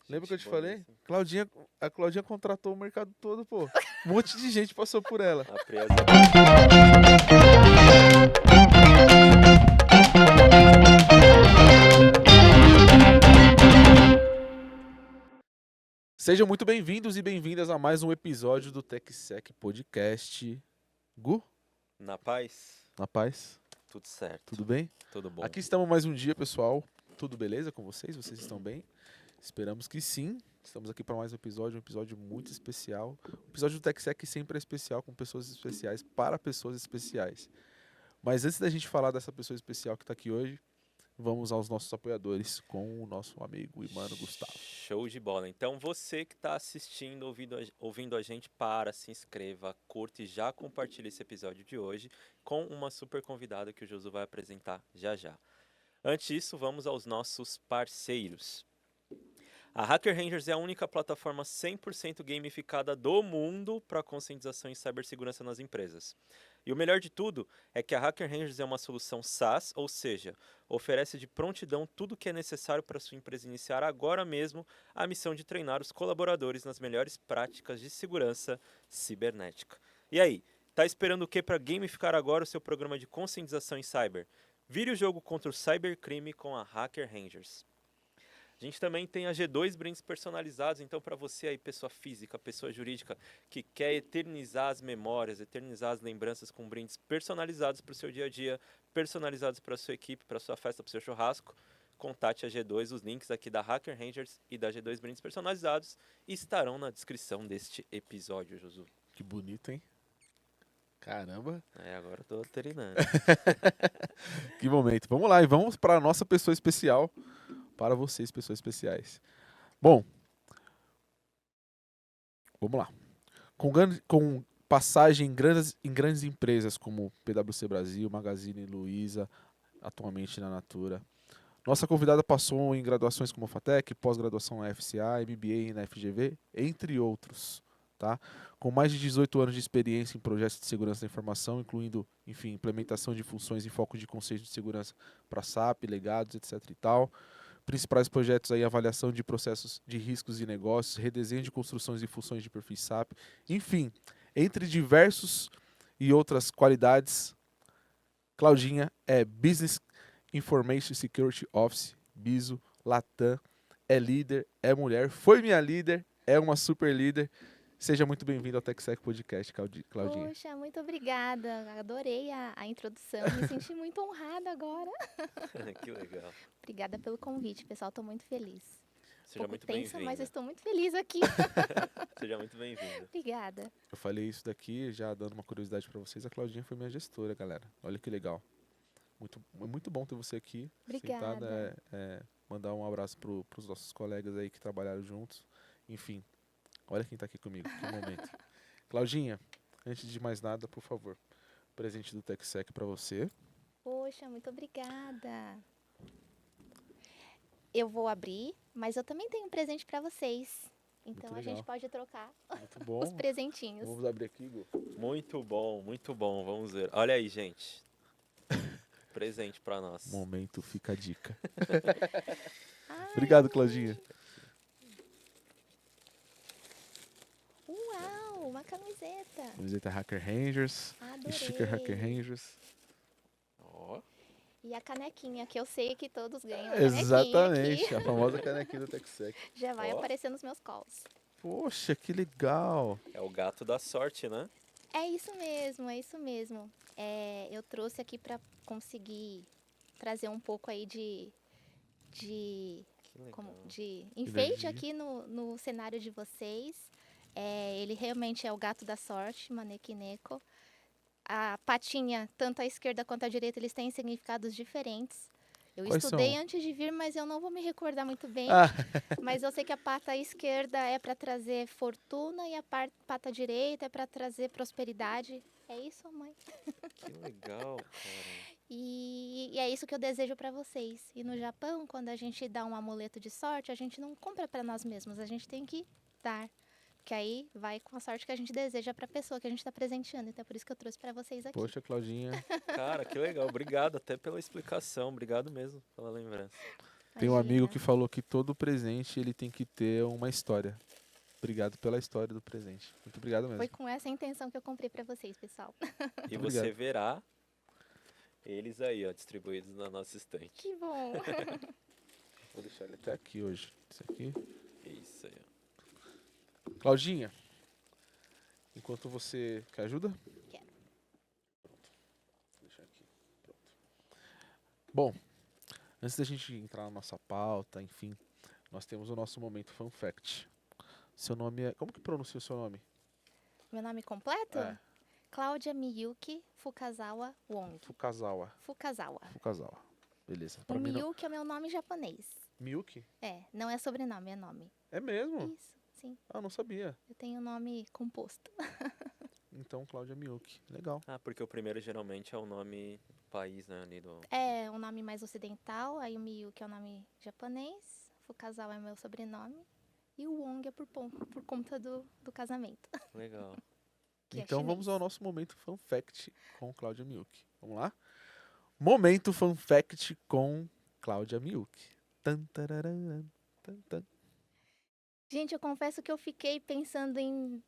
Lembra que eu te Gente falei? boníssima. A Claudinha contratou o mercado todo, pô. Um monte de gente passou por ela. A Priasa é Sejam muito bem-vindos e bem-vindas a mais um episódio do TechSec Podcast. Gu, na paz, na paz, tudo certo, tudo bem? tudo bom. Aqui estamos mais um dia, pessoal. Tudo beleza com vocês? Vocês estão bem? Esperamos que sim. Estamos aqui para mais um episódio muito especial. O episódio do TechSec sempre é especial, com pessoas especiais, para pessoas especiais. Mas antes da gente falar dessa pessoa especial que está aqui hoje, vamos aos nossos apoiadores com o nosso amigo e mano Gustavo. Show de bola. Então você que está assistindo, ouvindo a gente, se inscreva, curte e já compartilhe esse episódio de hoje com uma super convidada que o Josu vai apresentar já já. Antes disso, vamos aos nossos parceiros. A Hacker Rangers é a única plataforma 100% gamificada do mundo para conscientização em cibersegurança nas empresas. E o melhor de tudo é que a Hacker Rangers é uma solução SaaS, ou seja, oferece de prontidão tudo o que é necessário para sua empresa iniciar agora mesmo a missão de treinar os colaboradores nas melhores práticas de segurança cibernética. E aí, tá esperando o que para gamificar agora o seu programa de conscientização em cyber? Vire o jogo contra o cybercrime com a Hacker Rangers. A gente também tem a G2 brindes personalizados, então para você aí, pessoa física, pessoa jurídica, que quer eternizar as memórias, eternizar as lembranças com brindes personalizados para o seu dia a dia, personalizados para a sua equipe, para a sua festa, para o seu churrasco, contate a G2, os links aqui da Hacker Rangers e da G2 brindes personalizados estarão na descrição deste episódio, Josu. Que bonito, hein? Caramba. Agora eu tô treinando. Que momento. Vamos lá e vamos para a nossa pessoa especial. Para vocês, pessoas especiais. Bom, vamos lá. Com passagem em grandes empresas como PwC Brasil, Magazine Luiza, atualmente na Natura. Nossa convidada passou em graduações como a FATEC, pós-graduação na FCA, MBA na FGV, entre outros. Tá? Com mais de 18 anos de experiência em projetos de segurança da informação, incluindo, enfim, implementação de funções em foco de conceito de segurança para SAP, legados, etc. e tal. Principais projetos aí, avaliação de processos de riscos e negócios, redesenho de construções e funções de perfis SAP, enfim, entre diversos e outras qualidades, Claudinha é Business Information Security Office, BISO, Latam, é líder, é mulher, foi minha líder, é uma super líder. Seja muito bem-vindo ao TechSec Podcast, Claudinha. Poxa, muito obrigada. Adorei a introdução. Me senti muito honrada agora. Que legal. Obrigada pelo convite, pessoal. Estou muito feliz. Seja Pouco muito tensa, mas eu bem-vinda. estou muito feliz aqui. Seja muito bem-vinda. Obrigada. Eu falei isso daqui, já dando uma curiosidade para vocês, a Claudinha foi minha gestora, galera. Olha que legal. Muito bom ter você aqui. Obrigada. Sentada, mandar um abraço para os nossos colegas aí que trabalharam juntos. Enfim, olha quem está aqui comigo, que momento. Claudinha, antes de mais nada, por favor, presente do TechSec para você. Poxa, muito obrigada. Eu vou abrir, mas eu também tenho um presente para vocês. Então Muito a gente legal. pode trocar Muito bom. os presentinhos. Vamos abrir aqui, Gu. Muito bom, vamos ver. Olha aí, gente. Presente pra nós. Momento, fica a dica. Ai, Obrigado, Claudinha. Uau, uma camiseta. Camiseta Hacker Rangers, Adorei. sticker Hacker Rangers. Ó, E a canequinha, que eu sei que todos ganham. A canequinha Exatamente, aqui. a famosa canequinha do TechSec. Já vai Ó. aparecer nos meus calls. Poxa, que legal. é o gato da sorte, né? É isso mesmo, é isso mesmo. Eu trouxe aqui para conseguir trazer um pouco aí de Que legal. de enfeite Energia. aqui no cenário de vocês. Ele realmente é o gato da sorte, Manekineko. A patinha, tanto a esquerda quanto a direita, eles têm significados diferentes. Eu Quais estudei são? antes de vir, mas eu não vou me recordar muito bem. Ah, Mas eu sei que a pata esquerda é para trazer fortuna e a pata direita é para trazer prosperidade. É isso, mãe? Que legal, cara. E é isso que eu desejo para vocês. E no Japão, quando a gente dá um amuleto de sorte, a gente não compra para nós mesmos, a gente tem que dar. Porque aí vai com a sorte que a gente deseja para a pessoa que a gente está presenteando. Então é por isso que eu trouxe para vocês aqui. poxa, Claudinha. Cara, que legal. Obrigado até pela explicação. Obrigado mesmo pela lembrança. Tem um amigo Imagina. que falou que todo presente ele tem que ter uma história. Obrigado pela história do presente. Muito obrigado Foi mesmo. com essa intenção que eu comprei pra vocês, pessoal. E Muito você obrigado. verá eles aí, ó, distribuídos na nossa estante. Que bom. Vou deixar ele até aqui hoje. Isso aqui. Isso aí, ó. Claudinha, enquanto você... Quer ajuda? Quero. Pronto. Vou deixar aqui. Pronto. Bom, antes da gente entrar na nossa pauta, enfim, nós temos o nosso momento Fun Fact. Seu nome é... Como que pronuncia o seu nome? Meu nome completo? É. Cláudia Miyuki Fukazawa Wong. Fukazawa. Fukazawa. Fukazawa. Beleza. O Pra mim não... Miyuki é o meu nome japonês. Miyuki? É, não é sobrenome, é nome. É mesmo? Isso, sim. Ah, não sabia. Eu tenho nome composto. Então, Cláudia Miyuki. Legal. Ah, porque o primeiro geralmente é o nome do país, né, ali do... É um nome mais ocidental, aí o Miyuki é o nome japonês, Fukazawa é meu sobrenome, e o Wong é por conta do casamento. Legal. Que é Então vamos chinês. ao nosso momento Fun Fact com Cláudia Miyuki. Vamos lá? Momento Fun Fact com Cláudia Miyuki. Tan, tararam, tan, tan. Gente, eu confesso que eu fiquei pensando em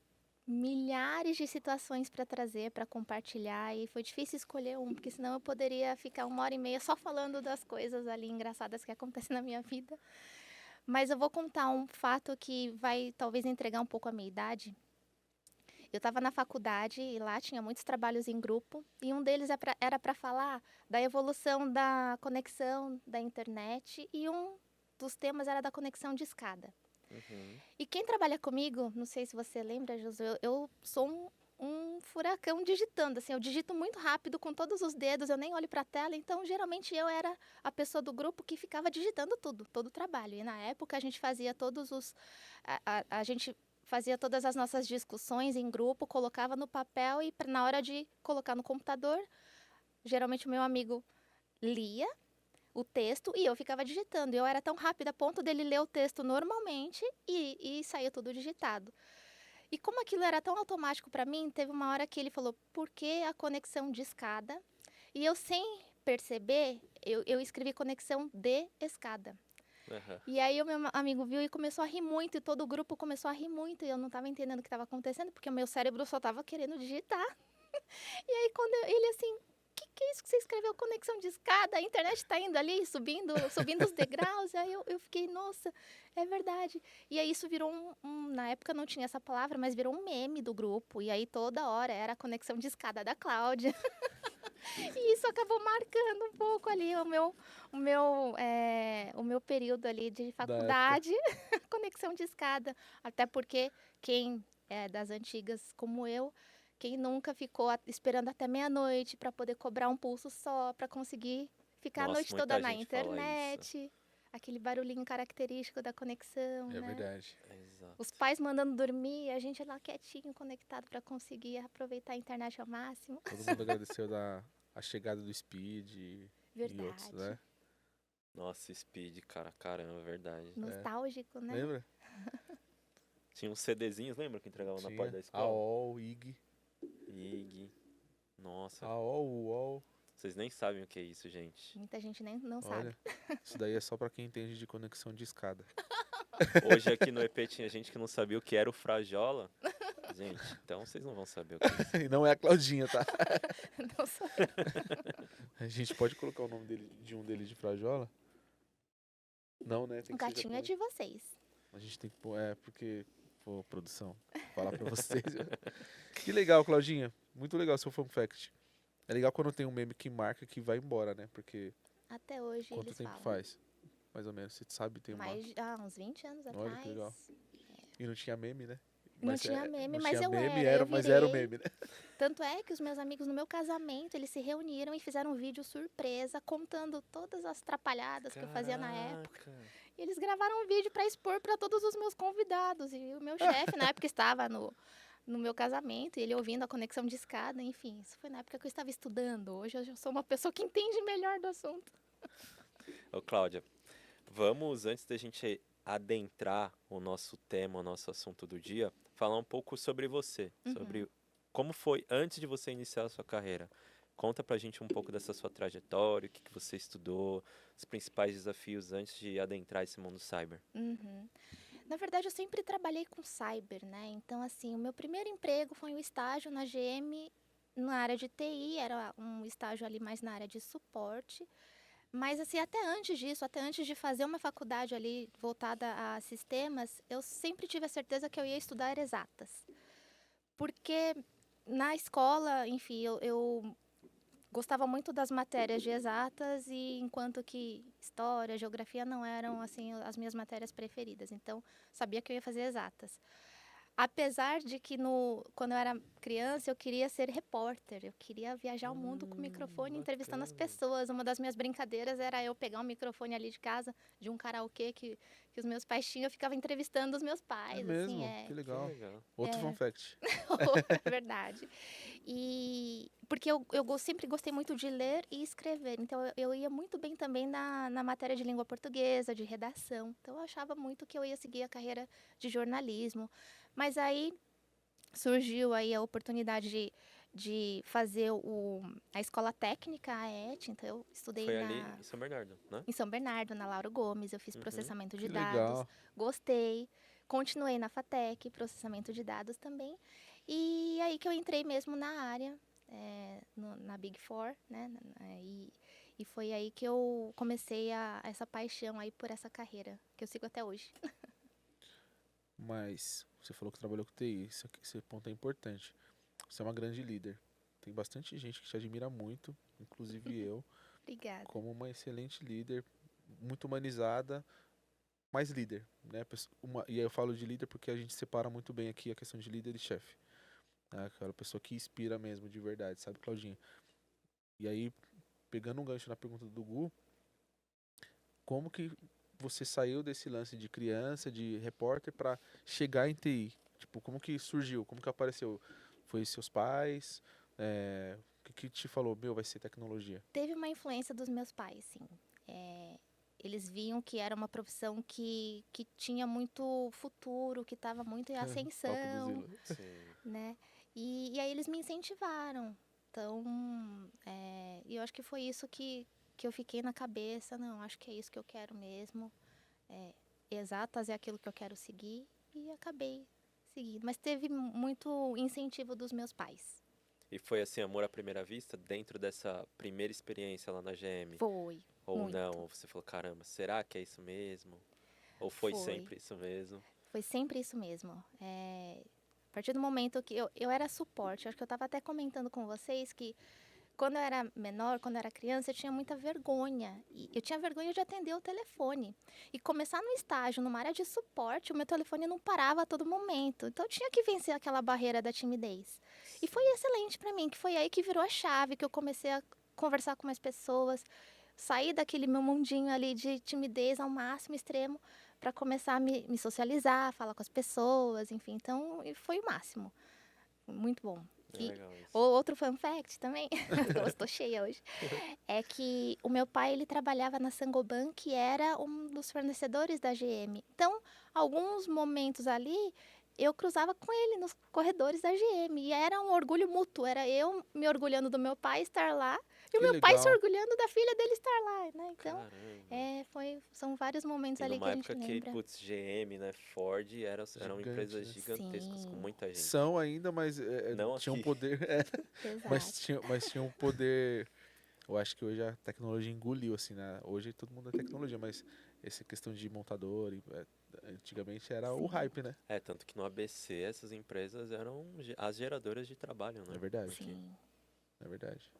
milhares de situações para trazer, para compartilhar, e foi difícil escolher um, porque senão eu poderia ficar 1h30 só falando das coisas ali engraçadas que acontecem na minha vida. Mas eu vou contar um fato que vai talvez entregar um pouco a minha idade. Eu estava na faculdade e lá tinha muitos trabalhos em grupo, e um deles era para falar da evolução da conexão da internet, e um dos temas era da conexão de escada. Uhum. E quem trabalha comigo, não sei se você lembra, Josué, eu sou um furacão digitando, assim, eu digito muito rápido com todos os dedos, eu nem olho para a tela, então geralmente eu era a pessoa do grupo que ficava digitando tudo, todo o trabalho. E na época a gente fazia a gente fazia todas as nossas discussões em grupo, colocava no papel e na hora de colocar no computador, geralmente o meu amigo lia o texto e eu ficava digitando. Eu era tão rápida a ponto dele ler o texto normalmente e saía tudo digitado. E como aquilo era tão automático para mim, teve uma hora que ele falou, por que a conexão de escada? E eu, sem perceber, eu escrevi conexão de escada. Aham. E aí o meu amigo viu e começou a rir muito, e todo o grupo começou a rir muito, e eu não estava entendendo o que estava acontecendo, porque o meu cérebro só estava querendo digitar. E aí quando ele assim, que é isso que você escreveu? Conexão de escada, a internet está indo ali, subindo os degraus. Aí eu fiquei, nossa, é verdade. E aí isso virou na época não tinha essa palavra, mas virou um meme do grupo. E aí toda hora era a conexão de escada da Cláudia. E isso acabou marcando um pouco ali o meu período ali de faculdade, conexão de escada. Até porque quem é das antigas como eu, quem nunca ficou esperando até meia-noite para poder cobrar um pulso só, para conseguir ficar a Nossa, noite muita toda na gente fala isso. internet, aquele barulhinho característico da conexão, É né? verdade. Exato. Os pais mandando dormir, a gente lá quietinho, conectado para conseguir aproveitar a internet ao máximo. Todo mundo agradeceu a chegada do Speed e outros, Verdade. né? Nossa, Speed, cara, caramba, é verdade. Nostálgico, né? Lembra? Tinha uns CDzinhos, lembra que entregavam na Tinha porta da escola? AOL, IG, IG. Nossa, AOL, UOL. vocês nem sabem o que é isso, gente. Muita gente nem não sabe. Olha, isso daí é só pra quem entende de conexão de escada. Hoje aqui no EP tinha gente que não sabia o que era o Frajola. Gente, então vocês não vão saber o que é isso. E não é a Claudinha, tá? Não sou. A gente pode colocar o nome de um deles de Frajola? Não, né? Tem O que ser gatinho é japonês. de vocês. A gente tem que pôr, porque, pô, produção, falar pra vocês. Que legal, Claudinha. Muito legal seu fun fact. É legal quando tem um meme que marca que vai embora, né? Porque Até hoje quanto eles tempo falam. faz? Mais ou menos, você sabe, tem uma... Uns 20 anos Olha que atrás. legal. E não tinha meme, né? Não tinha meme, não mas tinha eu meme, era, eu mas era o virei. meme, né? Tanto é que os meus amigos no meu casamento, eles se reuniram e fizeram um vídeo surpresa contando todas as trapalhadas que eu fazia na época. Caraca. E eles gravaram um vídeo para expor para todos os meus convidados. E o meu chefe na época estava no meu casamento, e ele ouvindo a conexão de escada, enfim. Isso foi na época que eu estava estudando. Hoje eu já sou uma pessoa que entende melhor do assunto. Ô, Cláudia, vamos, antes da gente adentrar o nosso tema, o nosso assunto do dia, falar um pouco sobre você, sobre como foi antes de você iniciar a sua carreira. Conta pra gente um pouco dessa sua trajetória, o que que você estudou, os principais desafios antes de adentrar esse mundo cyber. Uhum. Na verdade, eu sempre trabalhei com cyber, né? Então, assim, o meu primeiro emprego foi um estágio na GM na área de TI, era um estágio ali mais na área de suporte. Mas, assim, até antes disso, até antes de fazer uma faculdade ali voltada a sistemas, eu sempre tive a certeza que eu ia estudar exatas. Porque na escola, enfim, eu gostava muito das matérias de exatas e enquanto que história, geografia não eram assim as minhas matérias preferidas. Então, sabia que eu ia fazer exatas. Apesar de que quando eu era criança eu queria ser repórter, eu queria viajar o mundo com o microfone entrevistando as Bacana. pessoas. Uma das minhas brincadeiras era eu pegar um microfone ali de casa, de um karaokê que os meus pais tinham, eu ficava entrevistando os meus É pais, assim, mesmo? Que Que legal. legal. Outro fun fact. é verdade. E porque eu sempre gostei muito de ler e escrever, então eu ia muito bem também na matéria de língua portuguesa, de redação. Então eu achava muito que eu ia seguir a carreira de jornalismo. Mas aí surgiu aí a oportunidade de fazer a escola técnica, a ET, então eu estudei Foi ali em São Bernardo, né? em São Bernardo, na Lauro Gomes, eu fiz Uhum. processamento de Que dados, legal. gostei, continuei na FATEC, processamento de dados também, e aí que eu entrei mesmo na área, na Big Four, né, e foi aí que eu comecei essa paixão aí por essa carreira, que eu sigo até hoje. Mas você falou que trabalhou com TI, esse ponto é importante. Você é uma grande líder. Tem bastante gente que te admira muito, inclusive eu, Obrigada. como uma excelente líder, muito humanizada, mas líder, né? E aí eu falo de líder porque a gente separa muito bem aqui a questão de líder e chefe, né? Aquela pessoa que inspira mesmo, de verdade, sabe, Claudinha? E aí, pegando um gancho na pergunta do Gu, como que você saiu desse lance de criança, de repórter, para chegar em TI? Tipo, como que surgiu? Como que apareceu? Foi seus pais? O que te falou, meu, vai ser tecnologia? Teve uma influência dos meus pais, sim. Eles viam que era uma profissão que tinha muito futuro, que estava muito em Papo do ascensão, Zila. Sim. né? E aí eles me incentivaram. Então, e eu acho que foi isso que eu fiquei na cabeça. Não, acho que é isso que eu quero mesmo. É, exatas é aquilo que eu quero seguir. E acabei seguindo. Mas teve muito incentivo dos meus pais. E foi assim, amor à primeira vista, dentro dessa primeira experiência lá na GM? Foi, Ou não? muito. Ou você falou, caramba, será que é isso mesmo? Ou foi Foi. sempre isso mesmo? Foi sempre isso mesmo. A partir do momento que eu era suporte, acho que eu estava até comentando com vocês que quando eu era menor, quando eu era criança, eu tinha muita vergonha. E eu tinha vergonha de atender o telefone. E começar no estágio, numa área de suporte, o meu telefone não parava a todo momento. Então eu tinha que vencer aquela barreira da timidez. E foi Sim. excelente para mim, que foi aí que virou a chave, que eu comecei a conversar com mais pessoas, sair daquele meu mundinho ali de timidez ao máximo extremo para começar a me socializar, falar com as pessoas, enfim. Então, e foi o máximo. Muito bom. É E legal isso. outro fun fact também, estou cheia hoje, é que o meu pai ele trabalhava na Sangoban, que era um dos fornecedores da GM. Então, alguns momentos ali, eu cruzava com ele nos corredores da GM. E era um orgulho mútuo. Era eu me orgulhando do meu pai estar lá e o Que meu pai se legal. orgulhando da filha dele estar lá, né? Então, Caramba. são vários momentos E ali que numa a gente época que, lembra. putz, GM, né, Ford eram Gigante, empresas né? gigantescas, com Sim, muita gente. São ainda, mas Não tinha um aqui. poder. exato. Mas tinha um poder. Eu acho que hoje a tecnologia engoliu, assim, né? Hoje todo mundo é tecnologia, mas essa questão de montador, antigamente era o Sim, hype, né? É, tanto que no ABC essas empresas eram as geradoras de trabalho, É né? verdade, Porque sim. é verdade.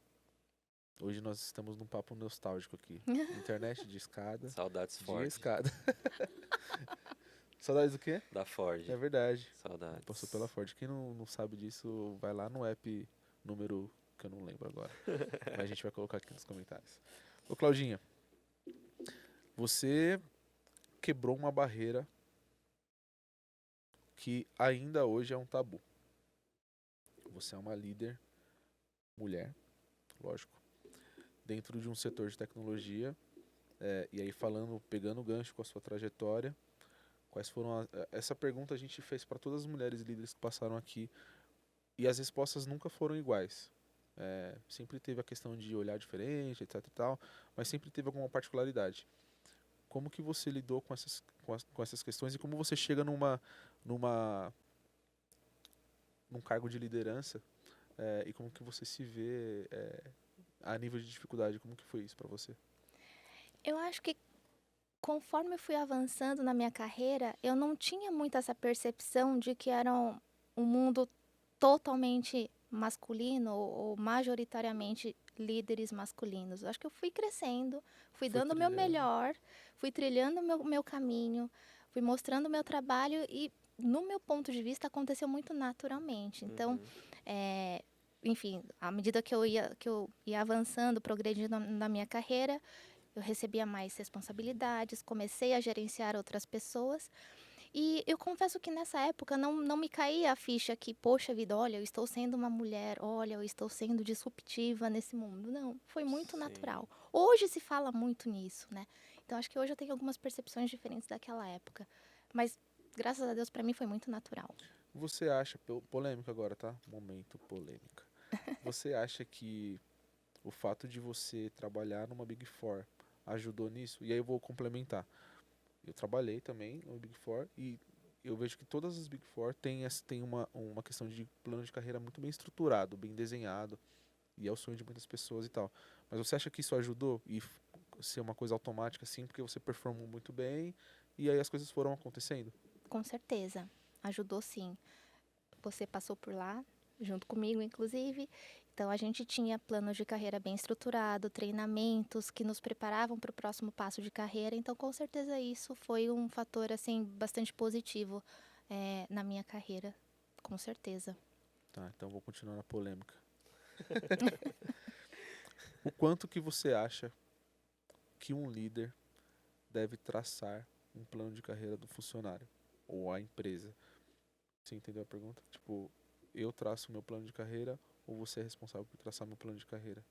Hoje nós estamos num papo nostálgico aqui. Internet de escada, saudades de Ford, escada. Saudades do quê? da Ford. É verdade. Passou pela Saudades. Ford. Quem não sabe disso, vai lá no app número que eu não lembro agora. Mas a gente vai colocar aqui nos comentários. Ô Claudinha, você quebrou uma barreira que ainda hoje é um tabu. Você é uma líder mulher, lógico, dentro de um setor de tecnologia. E aí pegando o gancho com a sua trajetória, quais foram essa pergunta a gente fez para todas as mulheres líderes que passaram aqui e as respostas nunca foram iguais. sempre teve a questão de olhar diferente, etc e tal, mas sempre teve alguma particularidade. Como que você lidou com essas questões e como você chega numa, num cargo de liderança e como que você se vê a nível de dificuldade? Como que foi isso para você? Eu acho que conforme eu fui avançando na minha carreira, eu não tinha muito essa percepção de que era um mundo totalmente masculino ou majoritariamente líderes masculinos. Eu acho que eu fui crescendo, fui Foi dando o meu trilhando. melhor, fui trilhando o meu caminho, fui mostrando o meu trabalho e, no meu ponto de vista, aconteceu muito naturalmente. Então, Uhum. é, enfim, à medida que eu ia avançando, progredindo na minha carreira, eu recebia mais responsabilidades, comecei a gerenciar outras pessoas. E eu confesso que nessa época não me caía a ficha que, poxa vida, olha, eu estou sendo uma mulher, olha, eu estou sendo disruptiva nesse mundo. Não, foi muito Sim. natural. Hoje se fala muito nisso, né? Então acho que hoje eu tenho algumas percepções diferentes daquela época. Mas, graças a Deus, para mim foi muito natural. Você acha, polêmica agora, tá? Momento polêmica. Você acha que o fato de você trabalhar numa Big Four ajudou nisso? E aí eu vou complementar. Eu trabalhei também no Big Four e eu vejo que todas as Big Four têm uma questão de plano de carreira muito bem estruturado, bem desenhado, e é o sonho de muitas pessoas e tal. Mas você acha que isso ajudou e ser uma coisa automática assim, porque você performou muito bem e aí as coisas foram acontecendo? Com certeza, ajudou sim. Você passou por lá, junto comigo, inclusive. Então, a gente tinha planos de carreira bem estruturado, treinamentos que nos preparavam para o próximo passo de carreira. Então, com certeza, isso foi um fator assim bastante positivo na minha carreira, com certeza. Tá, então vou continuar na polêmica. O quanto que você acha que um líder deve traçar um plano de carreira do funcionário ou a empresa? Você entendeu a pergunta? Tipo, eu traço o meu plano de carreira ou você é responsável por traçar meu plano de carreira?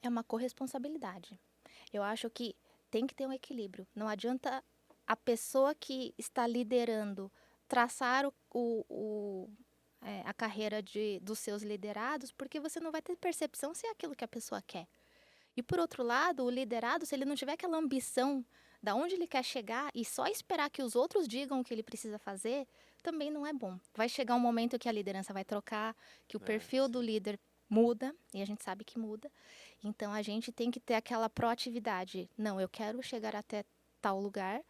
É uma corresponsabilidade. Eu acho que tem que ter um equilíbrio. Não adianta a pessoa que está liderando traçar a carreira dos seus liderados, porque você não vai ter percepção se é aquilo que a pessoa quer. E por outro lado, o liderado, se ele não tiver aquela ambição da onde ele quer chegar e só esperar que os outros digam o que ele precisa fazer, também não é bom. Vai chegar um momento que a liderança vai trocar, que o perfil do Sim. líder muda, e a gente sabe que muda. Então a gente tem que ter aquela proatividade. Não, eu quero chegar até tal lugar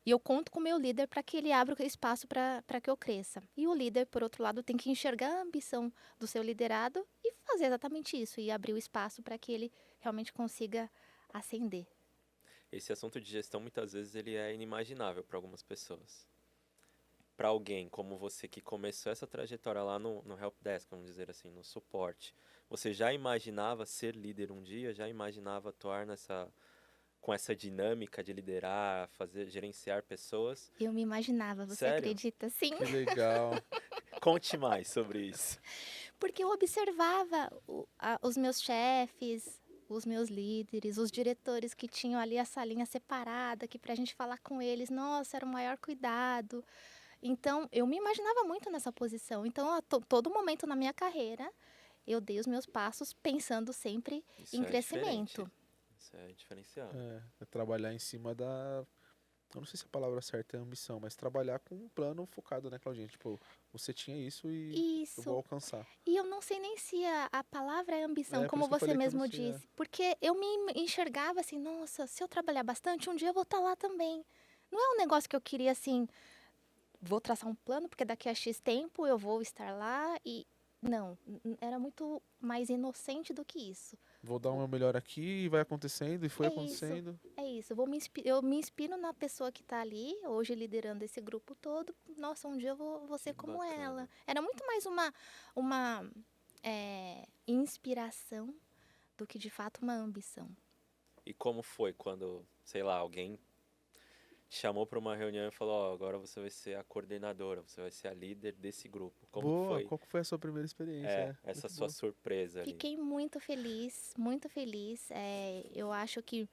e eu conto com o meu líder para que ele abra o espaço para que eu cresça. E o líder, por outro lado, tem que enxergar a ambição do seu liderado e fazer exatamente isso, e abrir o espaço para que ele realmente consiga ascender. Esse assunto de gestão muitas vezes ele é inimaginável para algumas pessoas. Para alguém como você que começou essa trajetória lá no helpdesk, vamos dizer assim, no suporte, você já imaginava ser líder um dia? Já imaginava atuar com essa dinâmica de liderar, fazer, gerenciar pessoas? Eu me imaginava, você Sério? acredita? Sim, Que legal. Conte mais sobre isso. porque eu observava os meus chefes, os meus líderes, os diretores que tinham ali a salinha separada, que para a gente falar com eles, nossa, era o maior cuidado. Então, eu me imaginava muito nessa posição. Então, a todo momento na minha carreira, eu dei os meus passos pensando sempre Isso em é diferente. crescimento. Isso é diferenciado. É trabalhar em cima da. Eu não sei se a palavra certa é ambição, mas trabalhar com um plano focado, né, Claudinha? Tipo, você tinha isso e eu vou Isso. alcançar. E eu não sei nem se a palavra é ambição, É, por como isso que eu você falei que eu não mesmo sei. disse. Porque eu me enxergava assim, nossa, se eu trabalhar bastante, um dia eu vou estar lá também. Não é um negócio que eu queria assim, vou traçar um plano, porque daqui a X tempo eu vou estar lá e. Não, era muito mais inocente do que isso. Vou dar o meu melhor aqui e vai acontecendo, e foi É isso, acontecendo. é isso. Eu me inspiro na pessoa que está ali, hoje liderando esse grupo todo. Nossa, um dia eu vou Que ser como ela. bacana. Era muito mais uma inspiração do que de fato uma ambição. E como foi quando, sei lá, alguém te chamou para uma reunião e falou, ó, agora você vai ser a coordenadora, você vai ser a líder desse grupo. Como que Boa, foi, qual que foi a sua primeira experiência? É, essa muito sua boa. surpresa ali? Fiquei muito feliz, muito feliz. Eu acho que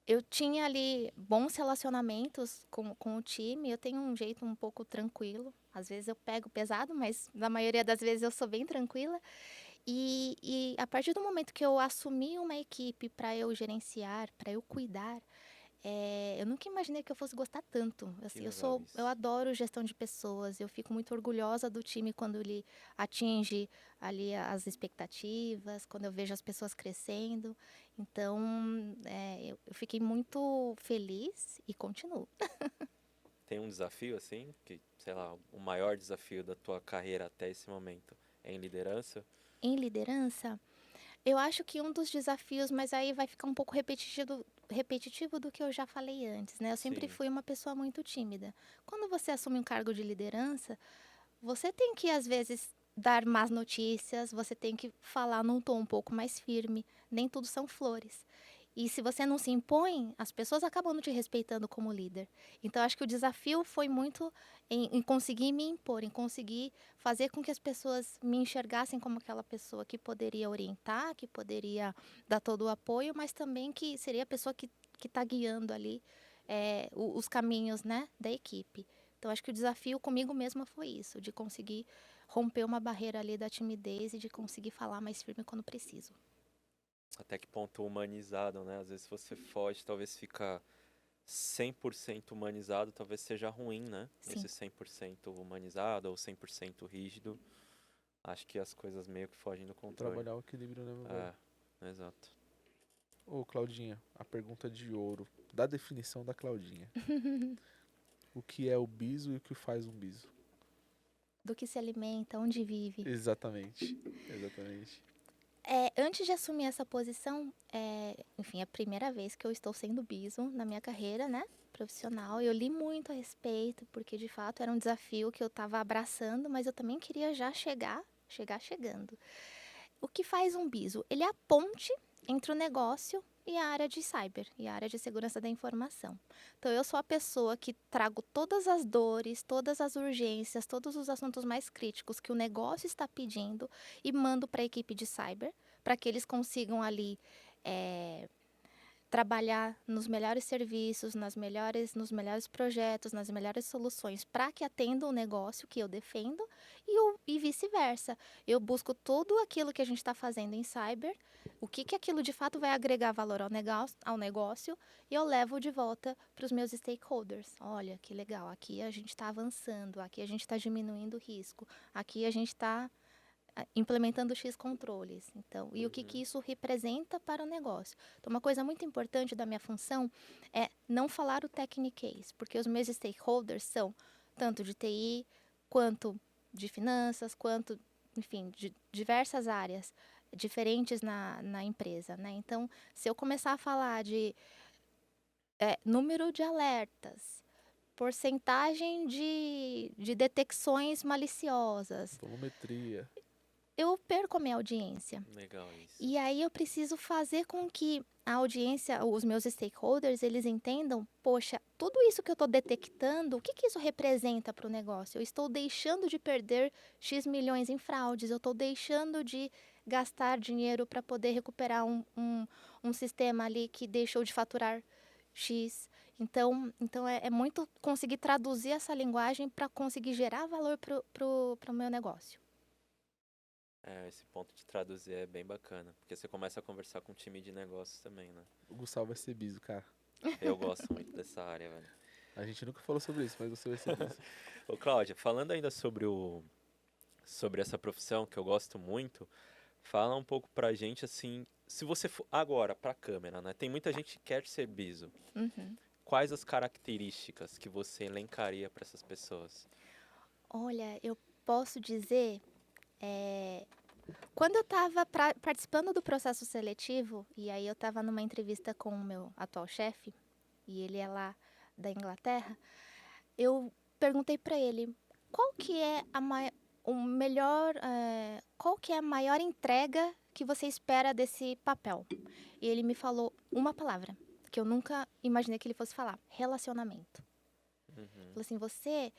eu tinha ali bons relacionamentos com o time. Eu tenho um jeito um pouco tranquilo. Às vezes eu pego pesado, mas na maioria das vezes eu sou bem tranquila. E a partir do momento que eu assumi uma equipe para eu gerenciar, para eu cuidar, eu nunca imaginei que eu fosse gostar tanto. Assim, legal isso. eu adoro gestão de pessoas. Eu fico muito orgulhosa do time quando ele atinge ali as expectativas, quando eu vejo as pessoas crescendo. Então, eu fiquei muito feliz e continuo. Tem um desafio assim, que, sei lá, o maior desafio da tua carreira até esse momento é em liderança? Em liderança, eu acho que um dos desafios, mas aí vai ficar um pouco repetitivo do que eu já falei antes, né? Eu sempre Sim. fui uma pessoa muito tímida. Quando você assume um cargo de liderança, você tem que, às vezes, dar más notícias, você tem que falar num tom um pouco mais firme. Nem tudo são flores. E se você não se impõe, as pessoas acabam não te respeitando como líder. Então, acho que o desafio foi muito em conseguir me impor, em conseguir fazer com que as pessoas me enxergassem como aquela pessoa que poderia orientar, que poderia dar todo o apoio, mas também que seria a pessoa que está guiando ali os caminhos, né, da equipe. Então, acho que o desafio comigo mesma foi isso, de conseguir romper uma barreira ali da timidez e de conseguir falar mais firme quando preciso. Até que ponto humanizado, né? Às vezes você foge, talvez fica 100% humanizado, talvez seja ruim, né? Sim. Esse 100% humanizado ou 100% rígido. Acho que as coisas meio que fogem do controle. Trabalhar o equilíbrio, né, meu velho? É, exato. Ô, Claudinha, a pergunta de ouro. Da definição da Claudinha. O que é o biso e o que faz um biso? Do que se alimenta, onde vive. Exatamente. Exatamente. Antes de assumir essa posição, enfim, é a primeira vez que eu estou sendo biso na minha carreira, né, profissional. Eu li muito a respeito, porque de fato era um desafio que eu estava abraçando, mas eu também queria já chegar chegando. O que faz um biso? Ele é a ponte entre o negócio e a área de cyber, e a área de segurança da informação. Então, eu sou a pessoa que trago todas as dores, todas as urgências, todos os assuntos mais críticos que o negócio está pedindo e mando para a equipe de cyber, para que eles consigam ali trabalhar nos melhores serviços, nos melhores projetos, nas melhores soluções para que atendam o negócio que eu defendo e vice-versa. Eu busco tudo aquilo que a gente está fazendo em cyber, o que aquilo de fato vai agregar valor ao negócio e eu levo de volta para os meus stakeholders. Olha, que legal, aqui a gente está avançando, aqui a gente está diminuindo o risco, aqui a gente está implementando X controles. Então, e o que isso representa para o negócio? Então, uma coisa muito importante da minha função é não falar o techniquez, porque os meus stakeholders são tanto de TI, quanto de finanças, quanto, enfim, de diversas áreas diferentes na empresa, né? Então, se eu começar a falar de número de alertas, porcentagem de detecções maliciosas, Volumetria. eu perco a minha audiência. Legal isso. E aí eu preciso fazer com que a audiência, os meus stakeholders, eles entendam, poxa, tudo isso que eu estou detectando, o que isso representa para o negócio? Eu estou deixando de perder X milhões em fraudes, eu estou deixando de gastar dinheiro para poder recuperar um sistema ali que deixou de faturar X. Então é muito conseguir traduzir essa linguagem para conseguir gerar valor para o meu negócio. Esse ponto de traduzir é bem bacana, porque você começa a conversar com o time de negócios também, né? O Gustavo vai ser biso, cara. Eu gosto muito dessa área, velho. A gente nunca falou sobre isso, mas você vai ser biso. Ô, Cláudia, falando ainda sobre essa profissão que eu gosto muito, fala um pouco pra gente, assim, se você for agora pra câmera, né? Tem muita gente que quer ser biso. Uhum. Quais as características que você elencaria pra essas pessoas? Olha, eu posso dizer, quando eu estava participando do processo seletivo, e aí eu estava numa entrevista com o meu atual chefe, e ele é lá da Inglaterra, eu perguntei para ele qual que é qual que é a maior entrega que você espera desse papel. E ele me falou uma palavra, que eu nunca imaginei que ele fosse falar: relacionamento. Falou assim, você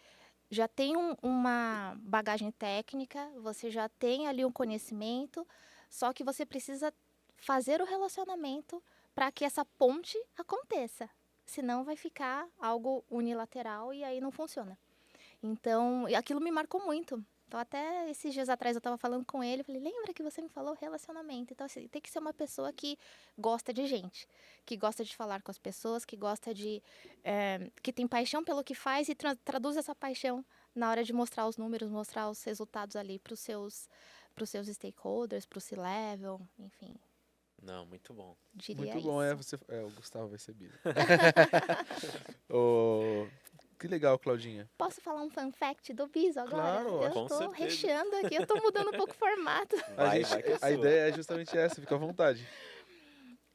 já tem uma bagagem técnica, você já tem ali um conhecimento, só que você precisa fazer o relacionamento para que essa ponte aconteça. Senão vai ficar algo unilateral e aí não funciona. Então, aquilo me marcou muito. Então, até esses dias atrás eu tava falando com ele, eu falei, lembra que você me falou relacionamento? Então, assim, tem que ser uma pessoa que gosta de gente, que gosta de falar com as pessoas, que gosta de... que tem paixão pelo que faz e traduz essa paixão na hora de mostrar os números, mostrar os resultados ali pros seus stakeholders, pro C-level, enfim, Não, muito bom. diria Muito isso. bom, o Gustavo vai ser Biso. Ô, que legal, Claudinha. Posso falar um fun fact do Biso agora? Claro, Eu com tô certeza. recheando aqui, eu tô mudando um pouco o formato. Vai que é A sua. ideia é justamente essa, fica à vontade.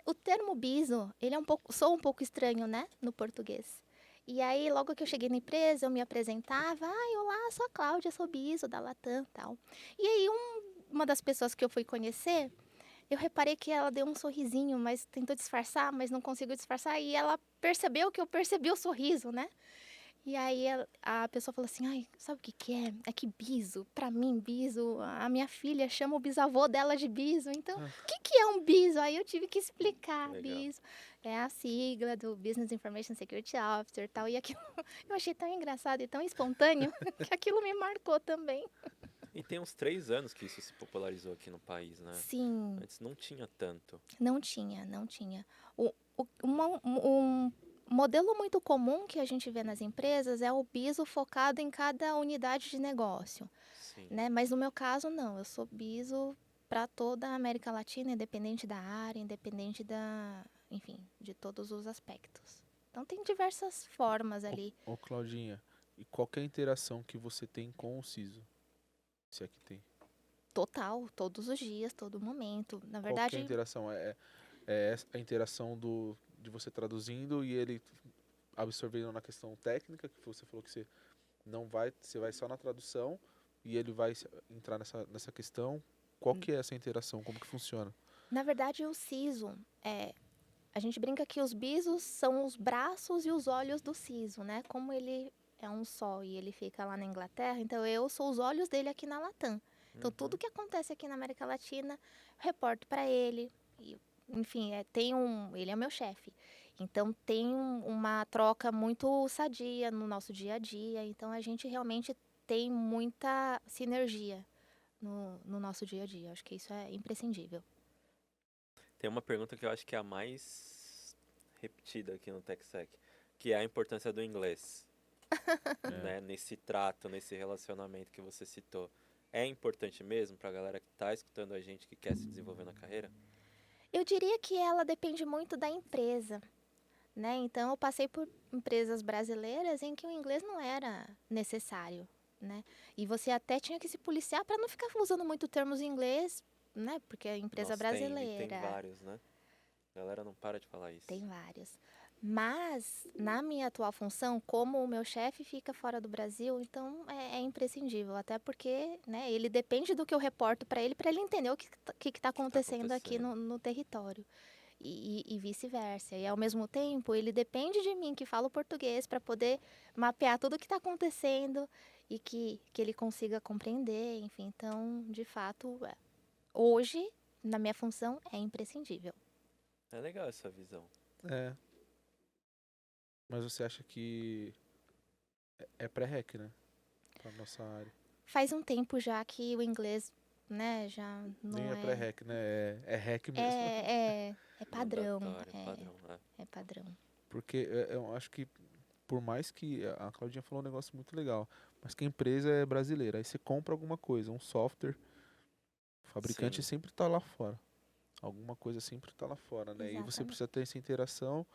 O termo biso, ele é um pouco estranho, né, no português. E aí, logo que eu cheguei na empresa, eu me apresentava, olá, sou a Cláudia, sou biso da Latam, tal. E aí, uma das pessoas que eu fui conhecer, eu reparei que ela deu um sorrisinho, mas tentou disfarçar, mas não conseguiu disfarçar, e ela percebeu que eu percebi o sorriso, né? E aí a pessoa falou assim, ai, sabe o que que é? É que biso, pra mim, biso, a minha filha chama o bisavô dela de biso, então, o que que é um biso? Aí eu tive que explicar, Legal. biso é a sigla do Business Information Security Officer e tal, e aquilo eu achei tão engraçado e tão espontâneo que aquilo me marcou também. E tem uns 3 anos que isso se popularizou aqui no país, né? Sim, Antes não tinha tanto. não tinha, não tinha. Um modelo muito comum que a gente vê nas empresas é o BISO focado em cada unidade de negócio, Sim. né? Mas no meu caso, não. Eu sou BISO para toda a América Latina, independente da área, independente enfim, de todos os aspectos. Então tem diversas formas ali. Ô, Claudinha, e qual que é a interação que você tem com o CISO? Se é que tem. Total, todos os dias, todo momento. Na Qual que é a verdade, interação? É a interação de você traduzindo e ele absorvendo na questão técnica, que você falou que você vai só na tradução e ele vai entrar nessa questão. Qual que é essa interação? Como que funciona? na verdade, o siso a gente brinca que os bisos são os braços e os olhos do siso, né? Como ele é um só e ele fica lá na Inglaterra, então eu sou os olhos dele aqui na Latam. Então tudo que acontece aqui na América Latina, eu reporto para ele. E, enfim, ele é o meu chefe. Então tem uma troca muito sadia no nosso dia a dia. Então a gente realmente tem muita sinergia no nosso dia a dia. Acho que isso é imprescindível. Tem uma pergunta que eu acho que é a mais repetida aqui no TechSec, que é a importância do inglês, né? Nesse trato, nesse relacionamento que você citou. É importante mesmo para a galera que está escutando a gente que quer se desenvolver na carreira? Eu diria que ela depende muito da empresa, né? Então eu passei por empresas brasileiras em que o inglês não era necessário, né? E você até tinha que se policiar para não ficar usando muito termos em inglês, né? Porque a empresa Nossa, tem brasileira vários, né? A galera não para de falar isso. tem vários. Mas na minha atual função, como o meu chefe fica fora do Brasil, então é imprescindível, até porque, né, ele depende do que eu reporto para ele entender o que está acontecendo aqui no território. E vice-versa. E ao mesmo tempo, ele depende de mim, que falo português, para poder mapear tudo o que está acontecendo e que ele consiga compreender. Enfim, então, de fato, hoje, na minha função, é imprescindível. É legal essa visão. É. Mas você acha que é pré-req, né? Pra nossa área. Faz um tempo já que o inglês, né, já não Nem é pré-req, né? É REC mesmo. é padrão. Mandatório, padrão, É padrão. Porque eu acho que, por mais que a Claudinha falou um negócio muito legal, mas que a empresa é brasileira, aí você compra alguma coisa, um software, o fabricante Sim. sempre tá lá fora. Alguma coisa sempre tá lá fora, né? E você Exatamente. precisa ter essa interação,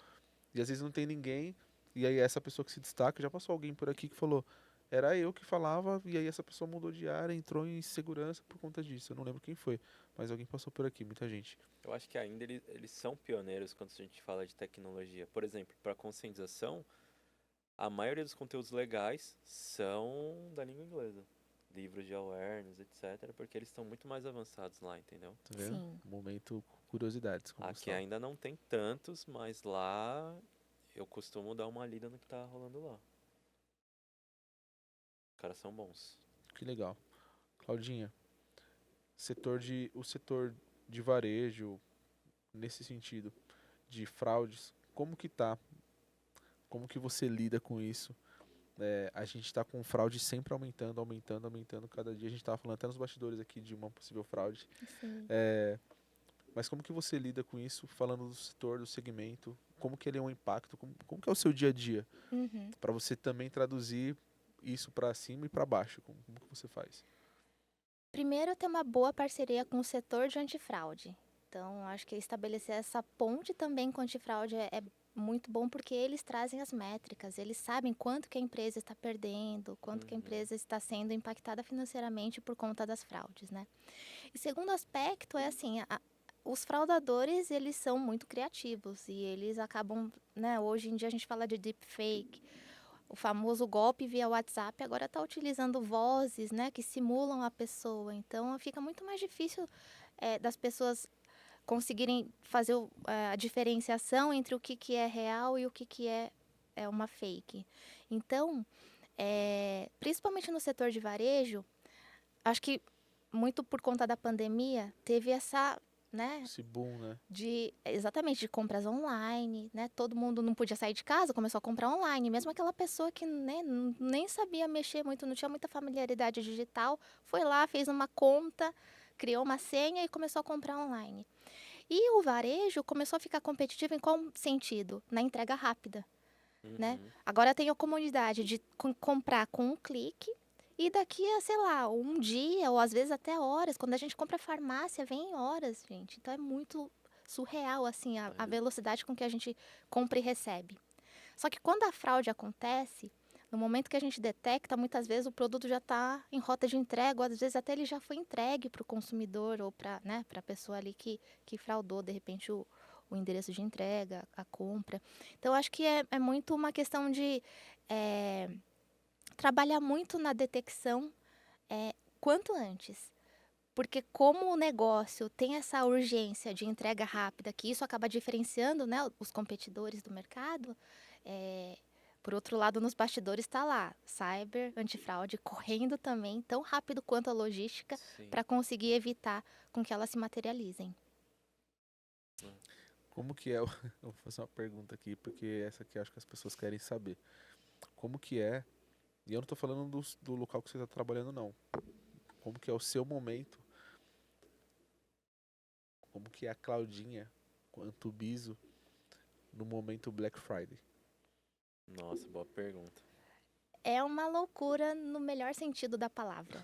e às vezes não tem ninguém, e aí essa pessoa que se destaca, já passou alguém por aqui que falou, era eu que falava, e aí essa pessoa mudou de área, entrou em segurança por conta disso. Eu não lembro quem foi, mas alguém passou por aqui, muita gente. Eu acho que ainda eles são pioneiros quando a gente fala de tecnologia. Por exemplo, para conscientização, a maioria dos conteúdos legais são da língua inglesa. Livros de awareness, etc. Porque eles estão muito mais avançados lá, entendeu? Tá vendo? Sim. Momento curiosidades. Com o Aqui Gustavo. ainda não tem tantos, mas lá eu costumo dar uma lida no que tá rolando lá. Os caras são bons. Que legal. Claudinha, o setor de varejo, nesse sentido, de fraudes, como que tá? Como que você lida com isso? A gente está com fraude sempre aumentando, aumentando, aumentando cada dia. A gente estava falando até nos bastidores aqui de uma possível fraude. Sim. Mas como que você lida com isso, falando do setor, do segmento? Como que ele é um impacto? Como que é o seu dia a dia? Uhum. Para você também traduzir isso para cima e para baixo. Como que você faz? Primeiro, ter uma boa parceria com o setor de antifraude. Então, acho que estabelecer essa ponte também com o antifraude é muito bom porque eles trazem as métricas, eles sabem quanto que a empresa está perdendo, quanto que a empresa está sendo impactada financeiramente por conta das fraudes, né? E segundo aspecto é assim, os fraudadores, eles são muito criativos e eles acabam, né, hoje em dia a gente fala de deepfake, o famoso golpe via WhatsApp agora está utilizando vozes, né, que simulam a pessoa. Então fica muito mais difícil das pessoas conseguirem fazer a diferenciação entre o que é real e o que é uma fake. Então, principalmente no setor de varejo, acho que muito por conta da pandemia, teve essa, né, Esse boom, né? exatamente, de compras online, né? Todo mundo não podia sair de casa, começou a comprar online. Mesmo aquela pessoa que, né, nem sabia mexer muito, não tinha muita familiaridade digital, foi lá, fez uma conta, criou uma senha e começou a comprar online. E o varejo começou a ficar competitivo em qual sentido? Na entrega rápida, né? Agora tem a comunidade de comprar com um clique e daqui a, sei lá, um dia ou às vezes até horas. Quando a gente compra farmácia, vem em horas, gente. Então é muito surreal, assim, a velocidade com que a gente compra e recebe. Só que quando a fraude acontece, no momento que a gente detecta, muitas vezes o produto já está em rota de entrega, ou às vezes até ele já foi entregue para o consumidor ou para, né, a pessoa ali que fraudou, de repente, o endereço de entrega, a compra. Então, acho que é muito uma questão de trabalhar muito na detecção quanto antes. Porque como o negócio tem essa urgência de entrega rápida, que isso acaba diferenciando, né, os competidores do mercado, por outro lado, nos bastidores está lá, cyber, antifraude, correndo também tão rápido quanto a logística para conseguir evitar com que elas se materializem. Como que é? Eu vou fazer uma pergunta aqui, porque essa aqui eu acho que as pessoas querem saber. Como que é? E eu não estou falando do local que você está trabalhando, não. Como que é o seu momento? Como que é a Claudinha, quanto o Biso, no momento Black Friday? Nossa, boa pergunta. É uma loucura no melhor sentido da palavra.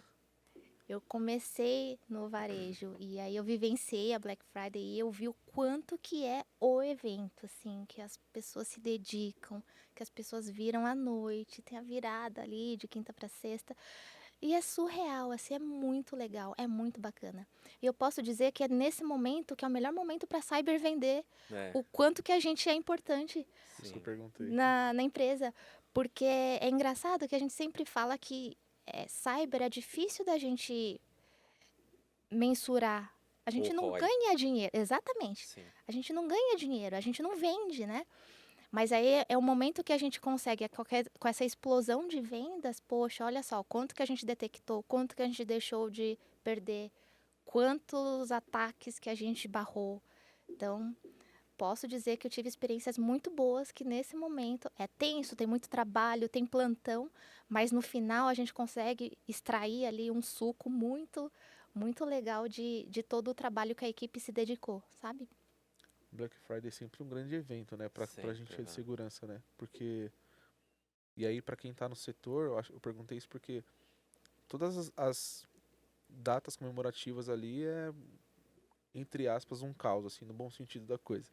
Eu comecei no varejo e aí eu vivenciei a Black Friday e eu vi o quanto que é o evento, assim, que as pessoas se dedicam, que as pessoas viram à noite, tem a virada ali de quinta para sexta. E é surreal, assim, é muito legal, é muito bacana. E eu posso dizer que é nesse momento que é o melhor momento para cyber vender o quanto que a gente é importante Isso que eu perguntei. na empresa. Porque é engraçado que a gente sempre fala que cyber é difícil da gente mensurar. A gente não ganha dinheiro, exatamente. Sim. A gente não ganha dinheiro, a gente não vende, né? Mas aí é o momento que a gente consegue, com essa explosão de vendas, poxa, olha só, quanto que a gente detectou, quanto que a gente deixou de perder, quantos ataques que a gente barrou. Então, posso dizer que eu tive experiências muito boas que nesse momento é tenso, tem muito trabalho, tem plantão, mas no final a gente consegue extrair ali um suco muito, muito legal de todo o trabalho que a equipe se dedicou, sabe? Black Friday é sempre um grande evento, né? Pra gente de segurança, né? Porque... E aí, pra quem tá no setor, eu perguntei isso porque todas as datas comemorativas ali entre aspas, um caos, assim, no bom sentido da coisa.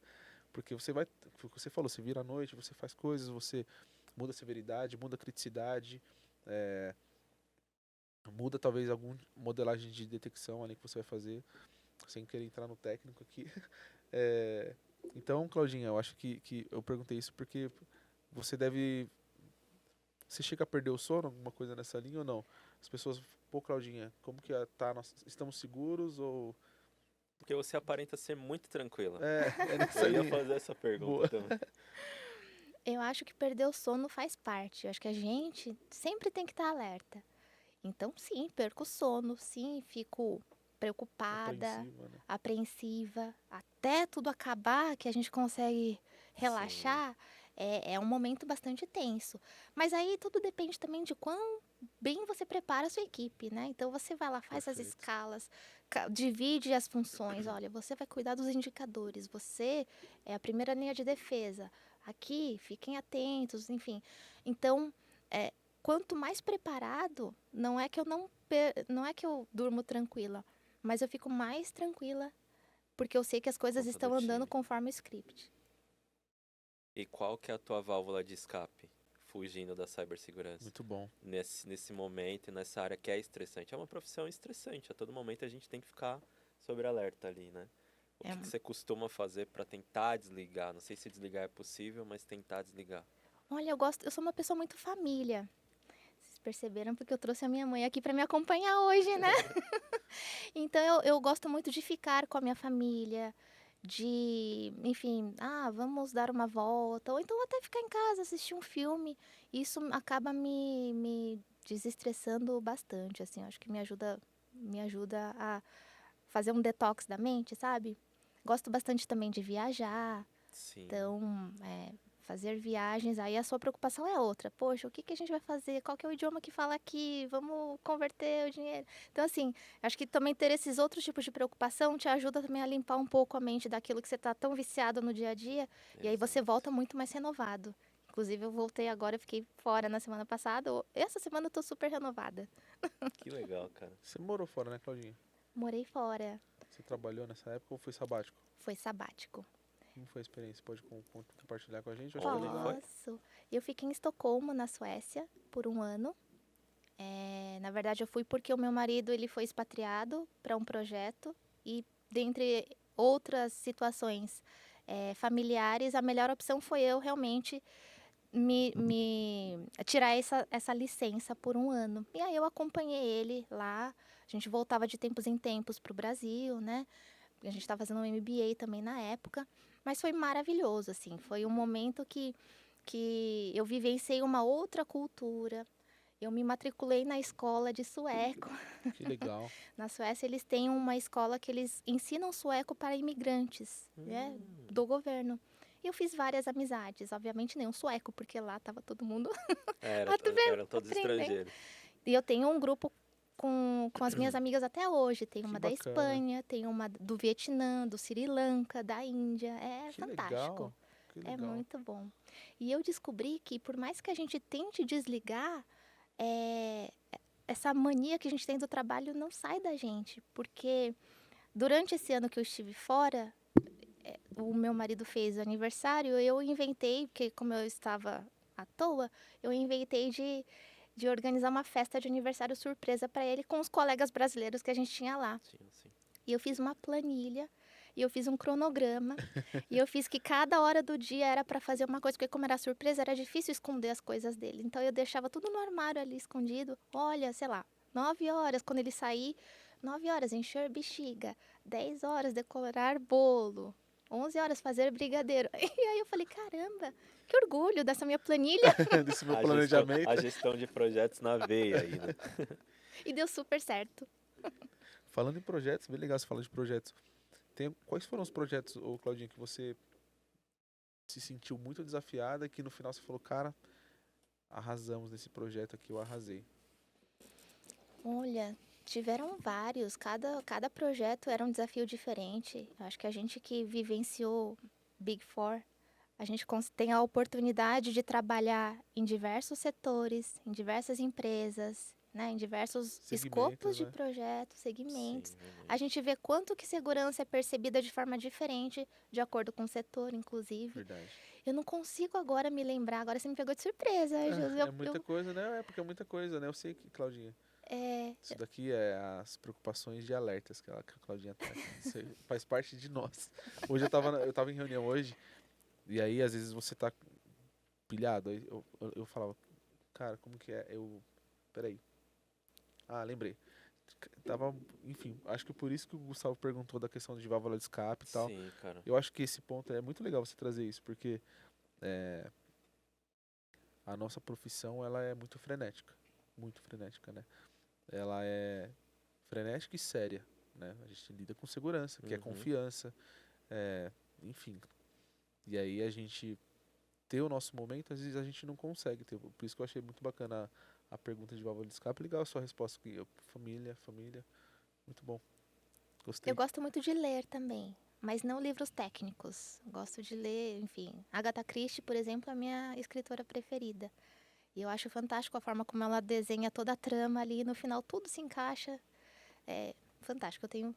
Porque você vai, você falou, você vira à noite, você faz coisas, você muda a severidade, muda a criticidade, muda talvez alguma modelagem de detecção ali que você vai fazer, sem querer entrar no técnico aqui. Então, Claudinha, eu acho que eu perguntei isso porque você deve... Você chega a perder o sono, alguma coisa nessa linha ou não? As pessoas, pô, Claudinha, como que tá? Estamos seguros ou... Porque você aparenta ser muito tranquila. Nessa Eu ia linha. fazer essa pergunta Boa. também. Eu acho que perder o sono faz parte. Eu acho que a gente sempre tem que estar alerta. Então, sim, perco o sono, sim, fico preocupada, apreensiva, até tudo acabar, que a gente consegue relaxar. é um momento bastante tenso. Mas aí tudo depende também de quão bem você prepara a sua equipe, né? Então você vai lá, faz as Perfeito. escalas, divide as funções. Olha, você vai cuidar dos indicadores, você é a primeira linha de defesa. Aqui, fiquem atentos, enfim. Então, quanto mais preparado, não é que eu não é que eu durmo tranquila, mas eu fico mais tranquila porque eu sei que as coisas Conta do estão andando time. conforme o script. E qual que é a tua válvula de escape? Fugindo da cibersegurança. Muito bom. Nesse momento, e nessa área que é estressante. É uma profissão estressante. A todo momento a gente tem que ficar sobre alerta ali, né? O É, que você costuma fazer para tentar desligar? Não sei se desligar é possível, mas tentar desligar. olha, eu sou uma pessoa muito família. Vocês perceberam porque eu trouxe a minha mãe aqui para me acompanhar hoje, né? Então eu gosto muito de ficar com a minha família, de, enfim, vamos dar uma volta, ou então até ficar em casa, assistir um filme. Isso acaba me desestressando bastante, assim, acho que me ajuda a fazer um detox da mente, sabe? Gosto bastante também de viajar, Sim. então, fazer viagens, aí a sua preocupação é outra. Poxa, o que que a gente vai fazer? Qual que é o idioma que fala aqui? Vamos converter o dinheiro. Então, assim, acho que também ter esses outros tipos de preocupação te ajuda também a limpar um pouco a mente daquilo que você está tão viciado no dia a dia, e aí você Exato. volta muito mais renovado. Inclusive, eu voltei agora, eu fiquei fora na semana passada. Essa semana eu tô super renovada. Que legal, cara. Você morou fora, né, Claudinha? Morei fora. Você trabalhou nessa época ou foi sabático? Foi sabático. Como foi a experiência? Pode compartilhar com a gente? Eu acho que é Onde legal. foi? Posso. Eu fiquei em Estocolmo, na Suécia, por um ano. Na verdade, eu fui porque o meu marido ele foi expatriado para um projeto e, dentre outras situações familiares, a melhor opção foi eu realmente me tirar essa licença por um ano. E aí eu acompanhei ele lá. A gente voltava de tempos em tempos para o Brasil, né? A gente estava fazendo um MBA também na época. Mas foi maravilhoso, assim. Foi um momento que eu vivenciei uma outra cultura. Eu me matriculei na escola de sueco. Que legal. Na Suécia, eles têm uma escola que eles ensinam sueco para imigrantes, né, do governo. E eu fiz várias amizades, obviamente nenhum sueco, porque lá estava todo mundo Eram todos aprendendo. estrangeiros. E eu tenho um grupo com as minhas amigas até hoje. Tem Que uma da bacana. Espanha, tem uma do Vietnã, do Sri Lanka, da Índia. É Que fantástico. legal. Que É legal. muito bom. E eu descobri que por mais que a gente tente desligar, é, essa mania que a gente tem do trabalho não sai da gente. Porque durante esse ano que eu estive fora, o meu marido fez aniversário, eu inventei, porque como eu estava à toa, eu inventei de organizar uma festa de aniversário surpresa para ele com os colegas brasileiros que a gente tinha lá. Sim, sim. E eu fiz uma planilha, e eu fiz um cronograma, e eu fiz que cada hora do dia era para fazer uma coisa, porque como era surpresa, era difícil esconder as coisas dele. Então eu deixava tudo no armário ali escondido. Olha, sei lá, 9 horas quando ele sair, 9 horas encher bexiga, 10 horas decorar bolo, 11 horas fazer brigadeiro. E aí eu falei, caramba, que orgulho dessa minha planilha. Desse meu A planejamento. gestão de projetos na veia aí, né? E deu super certo. Falando em projetos, bem legal você falar de projetos. Quais foram os projetos, ô Claudinha, que você se sentiu muito desafiada, que no final você falou, cara, arrasamos nesse projeto aqui, eu arrasei. Olha, tiveram vários, cada projeto era um desafio diferente. Eu acho que a gente que vivenciou Big Four, a gente tem a oportunidade de trabalhar em diversos setores, em diversas empresas, né, em diversos escopos Segmentos, de né? projetos, segmentos. Sim, é A gente vê quanto que segurança é percebida de forma diferente, de acordo com o setor, inclusive. Verdade. Eu não consigo agora me lembrar, agora você me pegou de surpresa, José. É muita coisa, né? É porque é muita coisa, né? Eu sei que, Claudinha, isso daqui é as preocupações de alertas que a Claudinha traz. Isso aí faz parte de nós. Hoje eu tava em reunião hoje, e aí às vezes você tá pilhado, aí eu falava, cara, como que é? Peraí. Ah, lembrei. Tava, enfim, acho que por isso que o Gustavo perguntou da questão de válvula de escape e tal. Sim, cara. Eu acho que esse ponto é muito legal você trazer isso, porque a nossa profissão ela é muito frenética, né? Ela é frenética e séria, né? A gente lida com segurança, que é Uhum. confiança, enfim. E aí a gente ter o nosso momento, às vezes a gente não consegue ter. Por isso que eu achei muito bacana a pergunta de válvula de escape. Legal a sua resposta aqui. Família, família. Muito bom. Gostei. Eu gosto muito de ler também, mas não livros técnicos. Gosto de ler, enfim. Agatha Christie, por exemplo, é a minha escritora preferida. E eu acho fantástico a forma como ela desenha toda a trama ali, e no final tudo se encaixa. É fantástico, eu tenho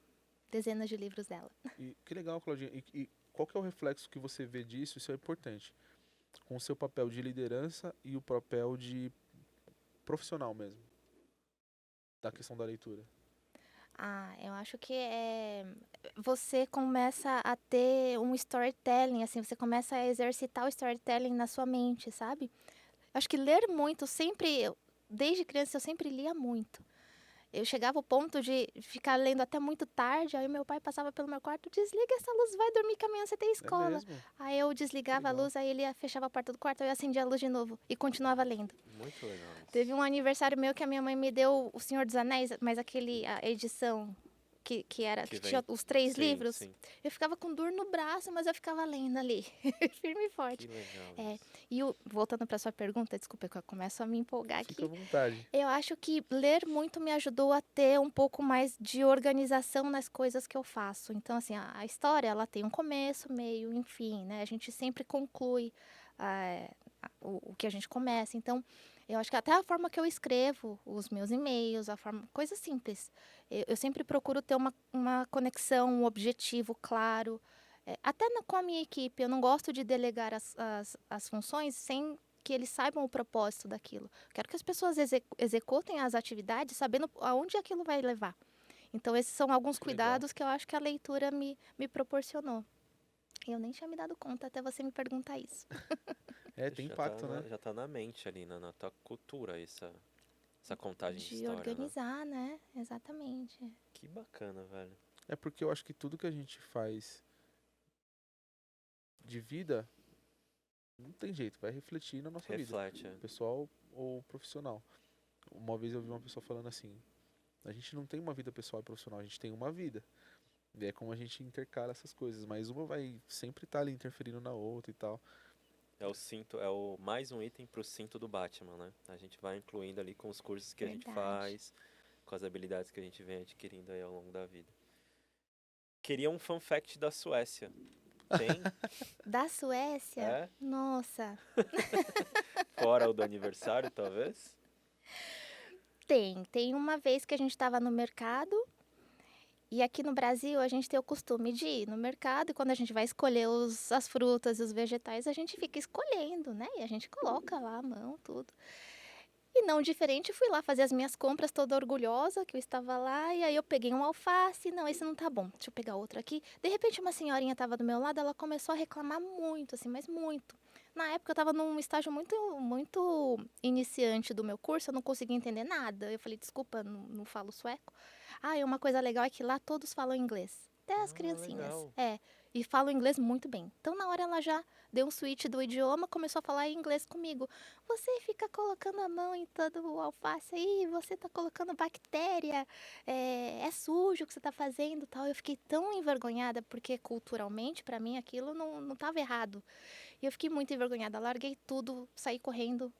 dezenas de livros dela. E que legal, Claudinha. E qual que é o reflexo que você vê disso? Isso é importante. Com o seu papel de liderança e o papel de profissional mesmo, da questão da leitura. Eu acho que você começa a ter um storytelling, assim, você começa a exercitar o storytelling na sua mente, sabe? Acho que ler muito, desde criança eu sempre lia muito. Eu chegava ao ponto de ficar lendo até muito tarde, aí meu pai passava pelo meu quarto, desliga essa luz, vai dormir que amanhã você tem É escola. mesmo? Aí eu desligava a legal. luz, aí ele fechava a porta do quarto, aí eu acendia a luz de novo e continuava lendo. Muito legal isso. Teve um aniversário meu que a minha mãe me deu O Senhor dos Anéis, mas a edição que Que tinha vem- os 3 Sim, livros. sim. Eu ficava com dor no braço, mas eu ficava lendo ali, firme e forte. Que legal É, isso. E voltando para sua pergunta, desculpa que eu começo a me empolgar Fica à aqui. vontade. Eu acho que ler muito me ajudou a ter um pouco mais de organização nas coisas que eu faço. Então, assim, a história, ela tem um começo, meio, enfim, né? A gente sempre conclui o que a gente começa. Então, eu acho que até a forma que eu escrevo os meus e-mails, coisa simples. Eu sempre procuro ter uma conexão, um objetivo claro. Até com a minha equipe, eu não gosto de delegar as funções sem que eles saibam o propósito daquilo. Quero que as pessoas executem as atividades sabendo aonde aquilo vai levar. Então, esses são alguns Que legal. cuidados que eu acho que a leitura me proporcionou. Eu nem tinha me dado conta até você me perguntar isso. Tem Já impacto, tá né? já tá na mente ali, na tua cultura, essa contagem de De história, né? organizar, né? Exatamente. Que bacana, velho. É porque eu acho que tudo que a gente faz de vida não tem jeito, vai refletir na nossa vida, Reflete, pessoal ou profissional. Uma vez eu vi uma pessoa falando assim: a gente não tem uma vida pessoal e profissional, a gente tem uma vida. E é como a gente intercala essas coisas, mas uma vai sempre estar ali interferindo na outra e tal. É o cinto, mais um item pro cinto do Batman, né? A gente vai incluindo ali com os cursos que a gente Verdade. faz, com as habilidades que a gente vem adquirindo aí ao longo da vida. Queria um fun fact da Suécia. Tem? Da Suécia? É? Nossa, Fora o do aniversário, talvez? tem. Tem uma vez que a gente estava no mercado. E aqui no Brasil, a gente tem o costume de ir no mercado e quando a gente vai escolher as frutas e os vegetais, a gente fica escolhendo, né? E a gente coloca lá a mão, tudo. E não diferente, fui lá fazer as minhas compras toda orgulhosa, que eu estava lá, e aí eu peguei um alface, não, esse não tá bom, deixa eu pegar outro aqui. De repente, uma senhorinha estava do meu lado, ela começou a reclamar muito, assim, mas muito. Na época, eu estava num estágio muito iniciante do meu curso, eu não conseguia entender nada. Eu falei, desculpa, não falo sueco. E uma coisa legal é que lá todos falam inglês, até as criancinhas. Legal. E falam inglês muito bem. Então, na hora, ela já deu um switch do idioma, começou a falar inglês comigo. Você fica colocando a mão em todo o alface aí, você tá colocando bactéria, é sujo o que você tá fazendo, tal. Eu fiquei tão envergonhada, porque culturalmente, pra mim, aquilo não tava errado. E eu fiquei muito envergonhada, larguei tudo, saí correndo,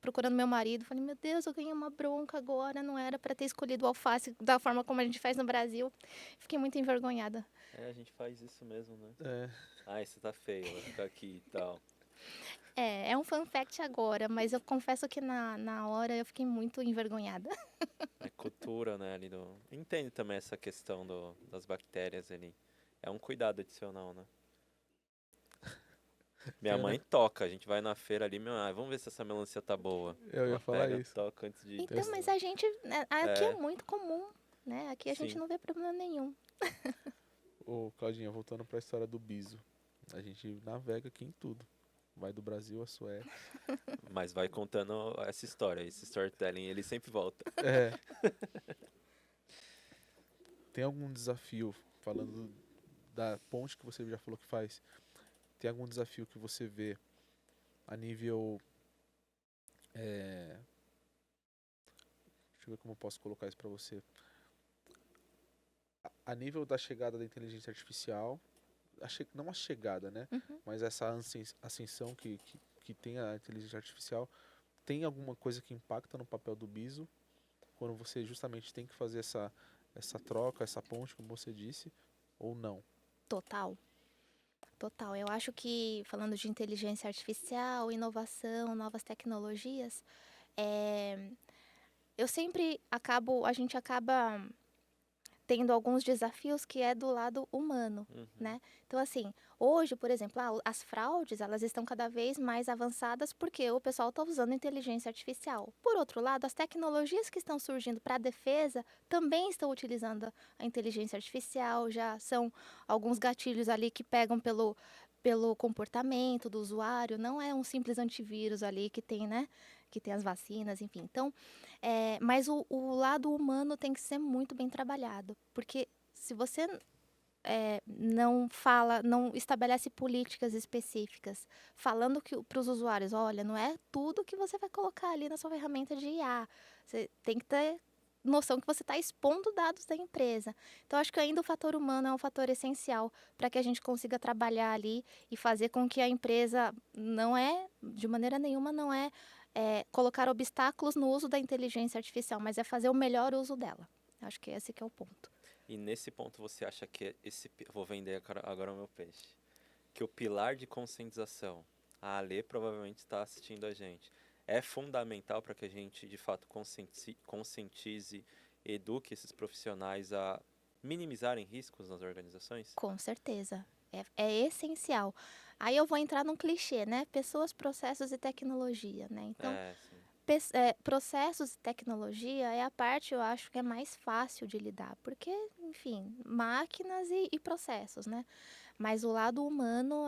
procurando meu marido. Falei, meu Deus, eu ganhei uma bronca agora, não era pra ter escolhido o alface da forma como a gente faz no Brasil. Fiquei muito envergonhada. A gente faz isso mesmo, né? É, Isso tá feio, vai ficar aqui e tal. É um fun fact agora, mas eu confesso que na hora eu fiquei muito envergonhada. É cultura, né, ali do... Entendo também essa questão das bactérias ali. É um cuidado adicional, né? Minha mãe toca, a gente vai na feira ali, vamos ver se essa melancia tá boa. eu ia Ela falar pega, isso. toca antes de... Então, mas a gente, aqui é É. muito comum, né? Aqui a gente Sim. não vê problema nenhum. Ô, Claudinha, voltando pra história do Biso. A gente navega aqui em tudo. Vai do Brasil à Suécia. Mas vai contando essa história, esse storytelling, ele sempre volta. É. Tem algum desafio, falando da ponte que você já falou que faz, tem algum desafio que você vê a nível... Deixa eu ver como eu posso colocar isso pra você. A nível da chegada da inteligência artificial, não a chegada, né? Uhum. Mas essa ascensão que que tem a inteligência artificial, tem alguma coisa que impacta no papel do BISO, quando você justamente tem que fazer essa troca, essa ponte, como você disse, ou não? Total. Total. Eu acho que, falando de inteligência artificial, inovação, novas tecnologias, é, a gente acaba tendo alguns desafios que é do lado humano, Uhum. né? Então, assim, hoje, por exemplo, as fraudes, elas estão cada vez mais avançadas porque o pessoal está usando inteligência artificial. Por outro lado, as tecnologias que estão surgindo para a defesa também estão utilizando a inteligência artificial, já são alguns gatilhos ali que pegam pelo comportamento do usuário, não é um simples antivírus ali que tem, né? Que tem as vacinas, enfim. Então, mas o lado humano tem que ser muito bem trabalhado, porque se você não estabelece políticas específicas, falando que para os usuários, olha, não é tudo que você vai colocar ali na sua ferramenta de IA. Você tem que ter noção que você está expondo dados da empresa. Então, acho que ainda o fator humano é um fator essencial para que a gente consiga trabalhar ali e fazer com que a empresa de maneira nenhuma, não é colocar obstáculos no uso da inteligência artificial, mas é fazer o melhor uso dela. Acho que esse que é o ponto. E nesse ponto você acha que vou vender agora o meu peixe, que o pilar de conscientização, a Ale provavelmente está assistindo a gente, é fundamental para que a gente de fato conscientize, eduque esses profissionais a minimizarem riscos nas organizações? Com certeza. É essencial. Aí eu vou entrar num clichê, né? Pessoas, processos e tecnologia, né? Então, Sim. processos e tecnologia é a parte, eu acho, que é mais fácil de lidar. Porque, enfim, máquinas e processos, né? Mas o lado humano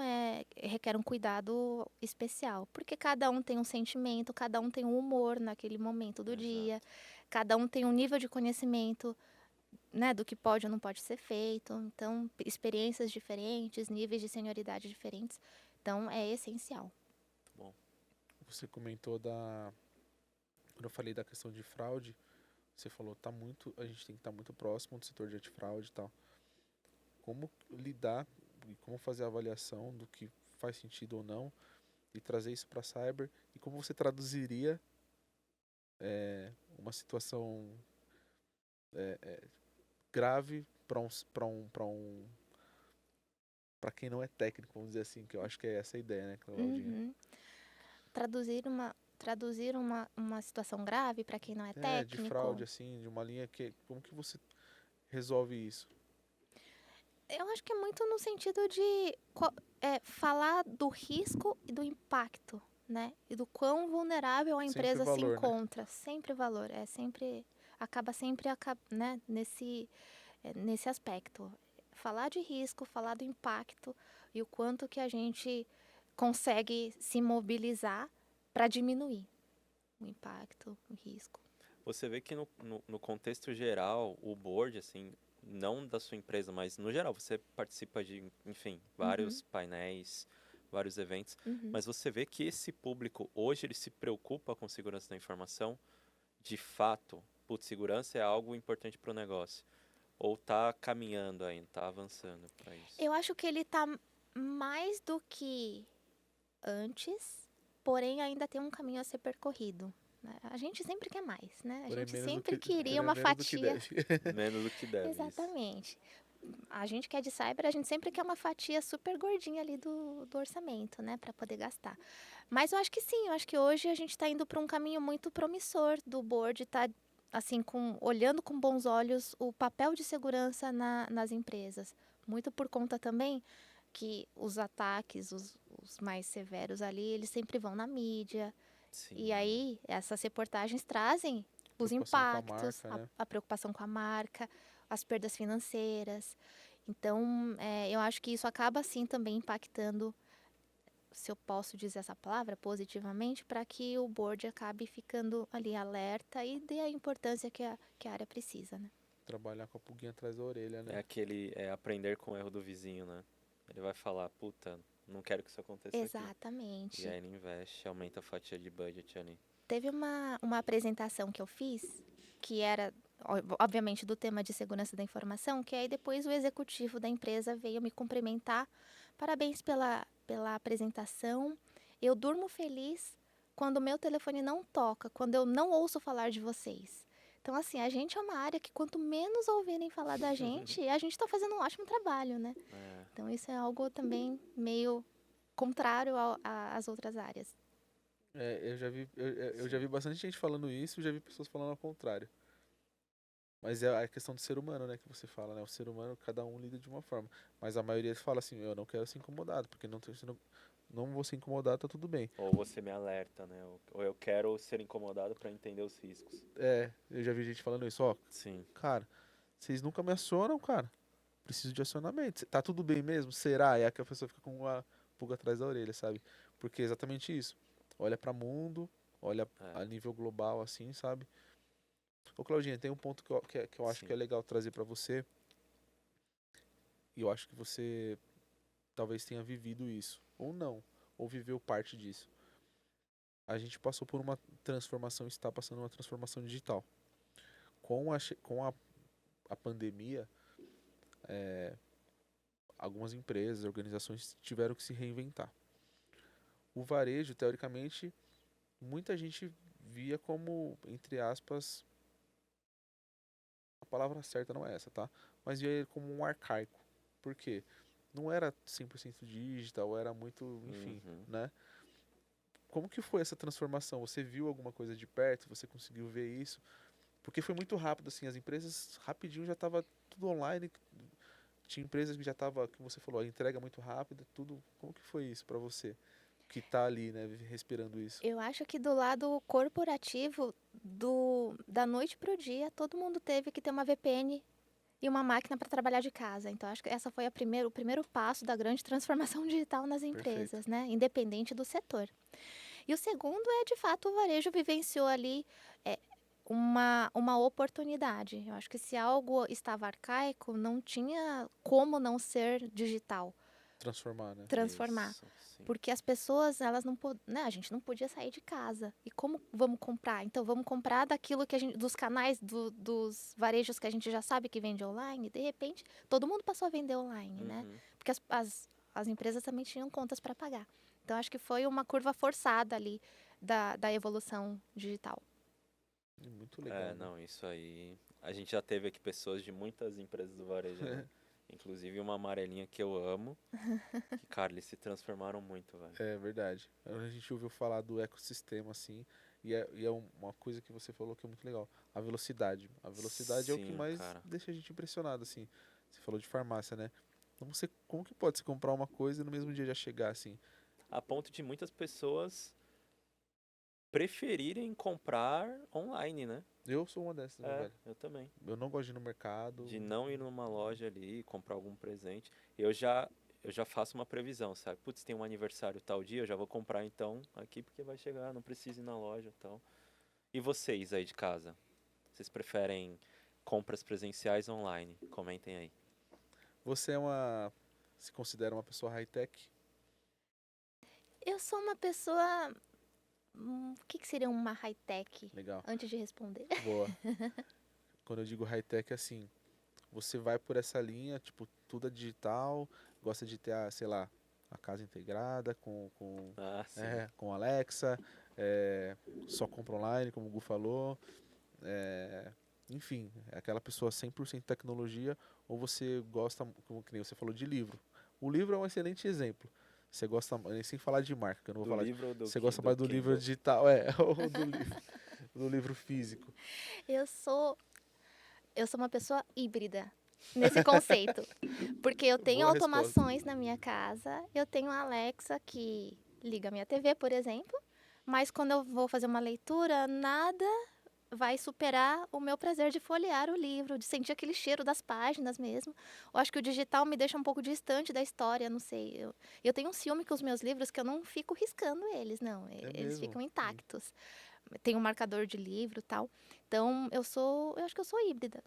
requer um cuidado especial. Porque cada um tem um sentimento, cada um tem um humor naquele momento do dia. Cada um tem um nível de conhecimento, né, do que pode ou não pode ser feito. Então, experiências diferentes, níveis de senioridade diferentes. Então, é essencial. Bom, Você comentou quando eu falei da questão de fraude, você falou, a gente tem que estar muito próximo do setor de antifraude e tal. Como lidar e como fazer a avaliação do que faz sentido ou não e trazer isso para cyber e como você traduziria uma situação grave para quem não é técnico, vamos dizer assim, que eu acho que é essa a ideia, né, Claudinha? Uhum. Traduzir uma situação grave para quem não é De técnico. fraude, assim, de uma linha como que você resolve isso? Eu acho que é muito no sentido de falar do risco e do impacto, né? E do quão vulnerável a Sempre empresa se valor, né? encontra. Sempre valor. Acaba sempre, né, nesse aspecto. Falar de risco, falar do impacto e o quanto que a gente consegue se mobilizar para diminuir o impacto, o risco. você vê que no contexto geral, o board, assim, não da sua empresa, mas no geral, você participa de, enfim, vários painéis, vários eventos, Uhum. mas você vê que esse público, hoje, ele se preocupa com segurança da informação, de fato, putz, segurança é algo importante para o negócio, ou tá caminhando ainda, tá avançando para isso? Eu acho que ele está mais do que antes, porém ainda tem um caminho a ser percorrido, né? A gente sempre quer mais, né? A Porém, gente sempre queria uma menos do que fatia. deve. Menos do que deve, isso. Exatamente. A gente que é de cyber, a gente sempre quer uma fatia super gordinha ali do orçamento, né? Para poder gastar. Mas eu acho que sim, eu acho que hoje a gente está indo para um caminho muito promissor do board, tá assim, olhando com bons olhos o papel de segurança nas empresas. Muito por conta também que os ataques, os mais severos ali, eles sempre vão na mídia. Sim. E aí, essas reportagens trazem os Preocupação com a impactos, marca, né? a preocupação com a marca, as perdas financeiras. Então, eu acho que isso acaba, sim, também impactando, se eu posso dizer essa palavra, positivamente, para que o board acabe ficando ali alerta e dê a importância que a área precisa, né? Trabalhar com a pulguinha atrás da orelha, né? Aprender com o erro do vizinho, né? Ele vai falar, puta, não quero que isso aconteça aqui. Exatamente. E aí ele investe, aumenta a fatia de budget ali. Teve uma apresentação que eu fiz, que era, obviamente, do tema de segurança da informação, que aí depois o executivo da empresa veio me cumprimentar. Parabéns pela apresentação. Eu durmo feliz quando o meu telefone não toca, quando eu não ouço falar de vocês. Então, assim, a gente é uma área que quanto menos ouvirem falar da gente, a gente está fazendo um ótimo trabalho, né? É, Então, isso é algo também meio contrário às outras áreas. Eu já vi bastante gente falando isso, já vi pessoas falando ao contrário. Mas é a questão do ser humano, né, que você fala, né? O ser humano, cada um lida de uma forma. Mas a maioria fala assim, eu não quero ser incomodado, porque se não vou ser incomodado, tá tudo bem. ou você me alerta, né? Ou eu quero ser incomodado para entender os riscos. Eu já vi gente falando isso, ó, Sim. cara, vocês nunca me acionam, cara. Preciso de acionamento. Tá tudo bem mesmo? Será? É que a pessoa fica com uma pulga atrás da orelha, sabe? Porque é exatamente isso. Olha para mundo, olha É, a nível global, assim, sabe? Ô, Claudinha, tem um ponto que eu acho que sim. é legal trazer para você, e eu acho que você talvez tenha vivido isso, ou não, ou viveu parte disso. A gente passou por uma transformação, está passando uma transformação digital. Com a pandemia, algumas empresas, organizações tiveram que se reinventar. O varejo, teoricamente, muita gente via como, entre aspas, a palavra certa não é essa, tá? Mas via ele como um arcaico. Por quê? Não era 100% digital, era muito, enfim, Uhum. né? Como que foi essa transformação? Você viu alguma coisa de perto? Você conseguiu ver isso? Porque foi muito rápido, assim, as empresas rapidinho já tava tudo online. Tinha empresas que já tava, como você falou, a entrega muito rápida, tudo. Como que foi isso pra você? Que tá ali, né, respirando isso. Eu acho que do lado corporativo, da noite pro dia, todo mundo teve que ter uma VPN e uma máquina para trabalhar de casa. Então, acho que essa foi o primeiro passo da grande transformação digital nas Perfeito. empresas, né? Independente do setor. E o segundo é, de fato, o varejo vivenciou ali é, uma oportunidade. Eu acho que se algo estava arcaico, não tinha como não ser digital, Transformar, né? transformar. Isso, sim. Porque as pessoas, elas não né, a gente não podia sair de casa. E como vamos comprar? Então vamos comprar daquilo que a gente, dos canais dos varejos que a gente já sabe que vende online. De repente, todo mundo passou a vender online, né? Uhum. Porque as empresas também tinham contas para pagar. Então acho que foi uma curva forçada ali da evolução digital. Muito É, legal, né? não, isso aí. A gente já teve aqui pessoas de muitas empresas do varejo, né? Inclusive uma amarelinha que eu amo. Que, cara, eles se transformaram muito, velho. É verdade. A gente ouviu falar do ecossistema, assim, uma coisa que você falou que é muito legal. A velocidade. A velocidade é o que Sim, mais cara. deixa a gente impressionado, assim. Você falou de farmácia, né? Então como que pode se comprar uma coisa e no mesmo dia já chegar, assim? A ponto de muitas pessoas preferirem comprar online, né? Eu sou uma dessas, meu É, velho. eu também. Eu não gosto de ir no mercado. De não ir numa loja ali e comprar algum presente. Eu já faço uma previsão, sabe? Putz, tem um aniversário tal dia, eu já vou comprar então aqui porque vai chegar, não preciso ir na loja, então. E vocês aí de casa? Vocês preferem compras presenciais ou online? Comentem aí. Você se considera uma pessoa high-tech? Eu sou uma pessoa. O que seria uma high-tech? Legal. Antes de responder. Boa. Quando eu digo high-tech, assim, você vai por essa linha, tipo, tudo é digital, gosta de ter, sei lá, a casa integrada Ah, sim. com Alexa, é, só compra online, como o Gu falou, é, enfim, é aquela pessoa 100% tecnologia, ou você gosta, como que nem você falou, de livro. O livro é um excelente exemplo. Você gosta, sem falar de marca, que eu não vou Do falar, livro ou você gosta do mais do livro Kindle? digital, ou do livro físico. Eu sou uma pessoa híbrida nesse conceito. Porque eu tenho Boa resposta. automações na minha casa, eu tenho a Alexa que liga a minha TV, por exemplo, mas quando eu vou fazer uma leitura, nada vai superar o meu prazer de folhear o livro, de sentir aquele cheiro das páginas mesmo. Eu acho que o digital me deixa um pouco distante da história, não sei. Eu tenho um ciúme com os meus livros que eu não fico riscando eles, não. É Eles mesmo. ficam intactos. Tem um marcador de livro e tal. Então, eu acho que eu sou híbrida.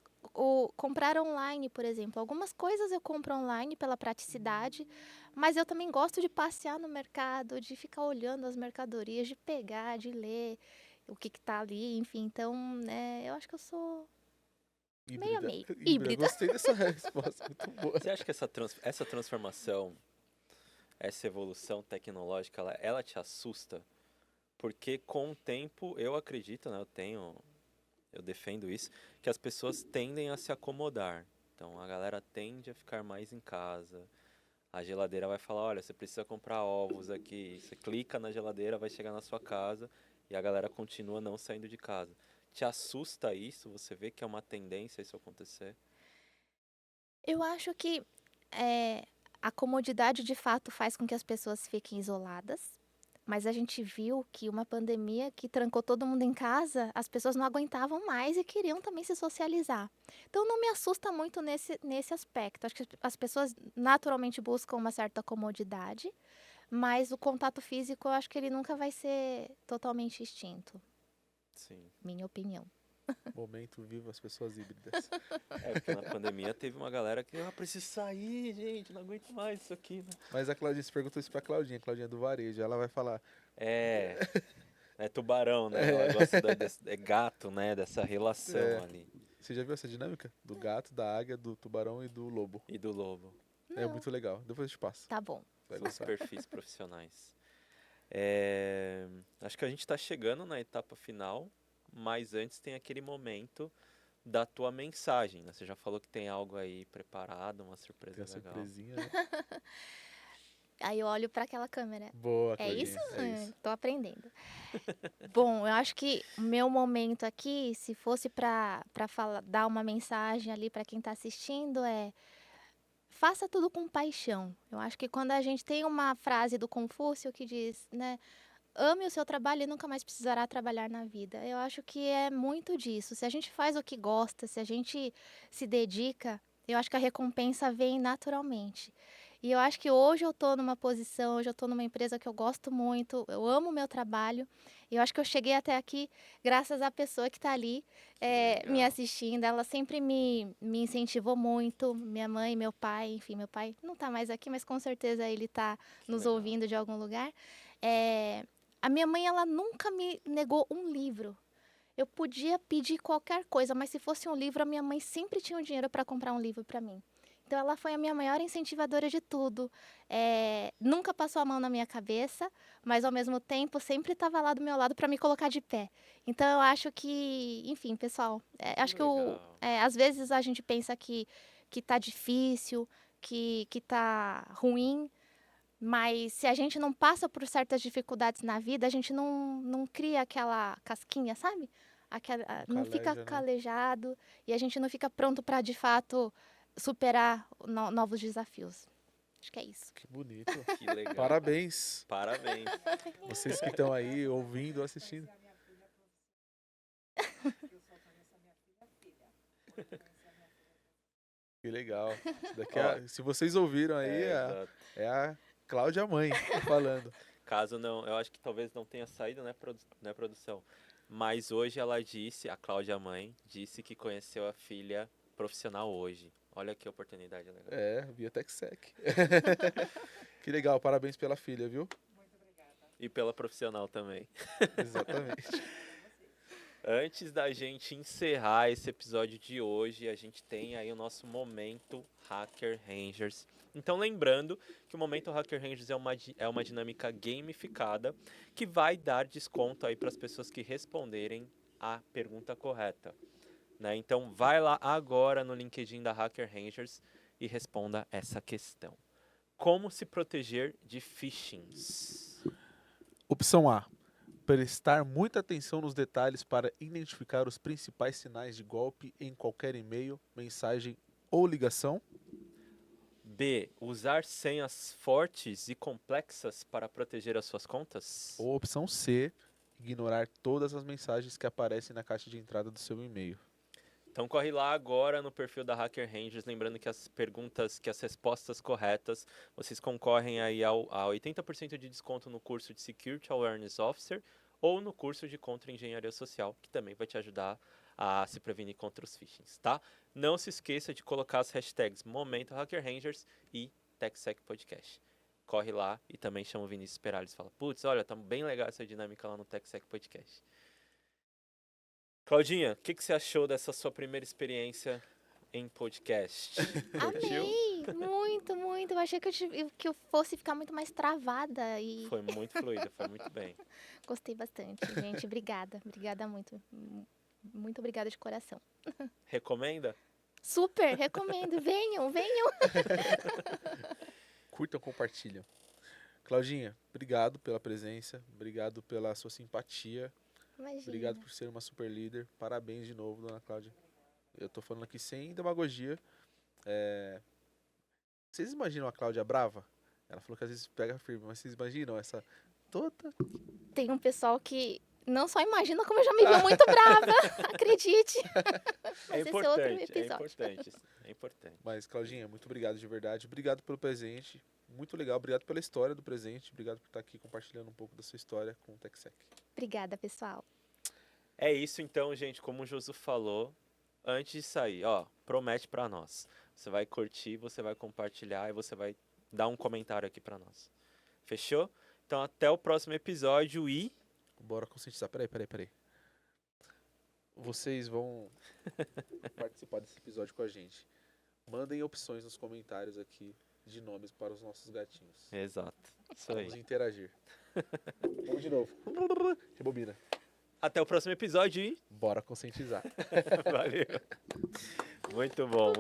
Comprar online, por exemplo. Algumas coisas eu compro online pela praticidade, mas eu também gosto de passear no mercado, de ficar olhando as mercadorias, de pegar, de ler o que tá ali, enfim. Então, eu acho que eu sou meio a Híbrida. meio. Híbrida. Híbrida. Gostei dessa resposta. Muito boa. Você acha que essa transformação essa evolução tecnológica, ela te assusta? Porque com o tempo, eu acredito, né, eu defendo isso, que as pessoas tendem a se acomodar. Então a galera tende a ficar mais em casa. A geladeira vai falar, olha, você precisa comprar ovos aqui. Você clica na geladeira, vai chegar na sua casa e a galera continua não saindo de casa. Te assusta isso? Você vê que é uma tendência isso acontecer? Eu acho que é, a comodidade de fato faz com que as pessoas fiquem isoladas, mas a gente viu que uma pandemia que trancou todo mundo em casa, as pessoas não aguentavam mais e queriam também se socializar. Então não me assusta muito nesse aspecto. Acho que as pessoas naturalmente buscam uma certa comodidade, mas o contato físico eu acho que ele nunca vai ser totalmente extinto, Sim. minha opinião. Momento vivo as pessoas híbridas. É, porque na pandemia teve uma galera que, preciso sair, gente, não aguento mais isso aqui, né? Mas a Claudinha, você perguntou isso pra Claudinha do varejo. Ela vai falar, É tubarão, né? Ela gosta é gato, né? Dessa relação ali. você já viu essa dinâmica? Do gato, da águia, do tubarão e do lobo. E do lobo. É Não, muito legal. Depois eu te passo. tá bom. Vai Os gostar. perfis profissionais. Acho que a gente tá chegando na etapa final, mas antes tem aquele momento da tua mensagem, né? Você já falou que tem algo aí preparado, uma surpresa Tem a legal. surpresinha, né? Aí eu olho para aquela câmera. Boa, É Claudinha. isso? É isso. Tô aprendendo. Bom, eu acho que o meu momento aqui, se fosse para falar, dar uma mensagem ali para quem está assistindo, faça tudo com paixão. Eu acho que quando a gente tem uma frase do Confúcio que diz, né, ame o seu trabalho e nunca mais precisará trabalhar na vida. Eu acho que é muito disso. Se a gente faz o que gosta, se a gente se dedica, eu acho que a recompensa vem naturalmente. E eu acho que hoje eu estou numa posição, hoje eu estou numa empresa que eu gosto muito, eu amo o meu trabalho. E eu acho que eu cheguei até aqui graças à pessoa que está ali me Legal. assistindo. Ela sempre me incentivou muito, minha mãe, meu pai, enfim, meu pai não está mais aqui, mas com certeza ele está Que nos legal. ouvindo de algum lugar. É, a minha mãe, ela nunca me negou um livro. Eu podia pedir qualquer coisa, mas se fosse um livro, a minha mãe sempre tinha o dinheiro para comprar um livro para mim. Então, ela foi a minha maior incentivadora de tudo. Nunca passou a mão na minha cabeça, mas ao mesmo tempo sempre estava lá do meu lado para me colocar de pé. Então, eu acho que, enfim, pessoal, acho que legal. às vezes a gente pensa que tá difícil, que tá ruim, mas se a gente não passa por certas dificuldades na vida, a gente não cria aquela casquinha, sabe? Não fica caleja, né? calejado e a gente não fica pronto para, de fato, superar novos desafios. Acho que é isso. Que bonito. Que legal. Parabéns. Parabéns. Vocês que estão aí ouvindo, assistindo. Que legal. Isso daqui se vocês ouviram aí, Exato. é a Cláudia mãe falando. Caso não, eu acho que talvez não tenha saído, né, produção? Mas hoje ela disse, a Cláudia mãe, disse que conheceu a filha profissional hoje. Olha que oportunidade legal. Via TechSec. Que legal, parabéns pela filha, viu? E pela profissional também. Exatamente. Antes da gente encerrar esse episódio de hoje, a gente tem aí o nosso momento Hacker Rangers. Então, lembrando que o momento Hacker Rangers é uma dinâmica gamificada que vai dar desconto aí para as pessoas que responderem a pergunta correta, né? Então, vai lá agora no LinkedIn da Hacker Rangers e responda essa questão. Como se proteger de phishings? Opção A. Prestar muita atenção nos detalhes para identificar os principais sinais de golpe em qualquer e-mail, mensagem ou ligação. B. Usar senhas fortes e complexas para proteger as suas contas? Ou opção C. Ignorar todas as mensagens que aparecem na caixa de entrada do seu e-mail. Então corre lá agora no perfil da Hacker Rangers, lembrando que as respostas corretas, vocês concorrem aí a 80% de desconto no curso de Security Awareness Officer ou no curso de Contra-Engenharia Social, que também vai te ajudar a se prevenir contra os phishings, tá? Não se esqueça de colocar as hashtags Momento Hacker Rangers e TechSec Podcast. Corre lá e também chama o Vinícius Perales e fala, putz, olha, tá bem legal essa dinâmica lá no TechSec Podcast. Claudinha, o que você achou dessa sua primeira experiência em podcast? Curtiu? Amei! muito, muito. Eu achei que eu fosse ficar muito mais travada e Foi muito fluida, foi muito bem. gostei bastante, gente. Obrigada, obrigada muito. Muito obrigada de coração. Recomenda? Super, recomendo. Venham, venham. Curtam, compartilham. Claudinha, obrigado pela presença, obrigado pela sua simpatia, Imagina. obrigado por ser uma super líder. Parabéns de novo, dona Cláudia. Eu tô falando aqui sem demagogia. Vocês imaginam a Cláudia brava? Ela falou que às vezes pega firme, mas vocês imaginam essa toda... Tem um pessoal que não só imagina, como já me viu muito brava. Acredite. É Mas esse é outro importante, é episódio. importante, é importante. Mas, Claudinha, muito obrigado de verdade. Obrigado pelo presente. Muito legal. Obrigado pela história do presente. Obrigado por estar aqui compartilhando um pouco da sua história com o TechSec. Obrigada, pessoal. É isso então, gente, como o Josu falou, antes de sair, ó, promete pra nós. Você vai curtir, você vai compartilhar e você vai dar um comentário aqui pra nós. Fechou? Então até o próximo episódio e Bora conscientizar. Peraí. Vocês vão participar desse episódio com a gente. Mandem opções nos comentários aqui de nomes para os nossos gatinhos. exato. Isso aí. Vamos interagir. Vamos de novo. Rebobina. Até o próximo episódio e Bora conscientizar. valeu. Muito bom, muito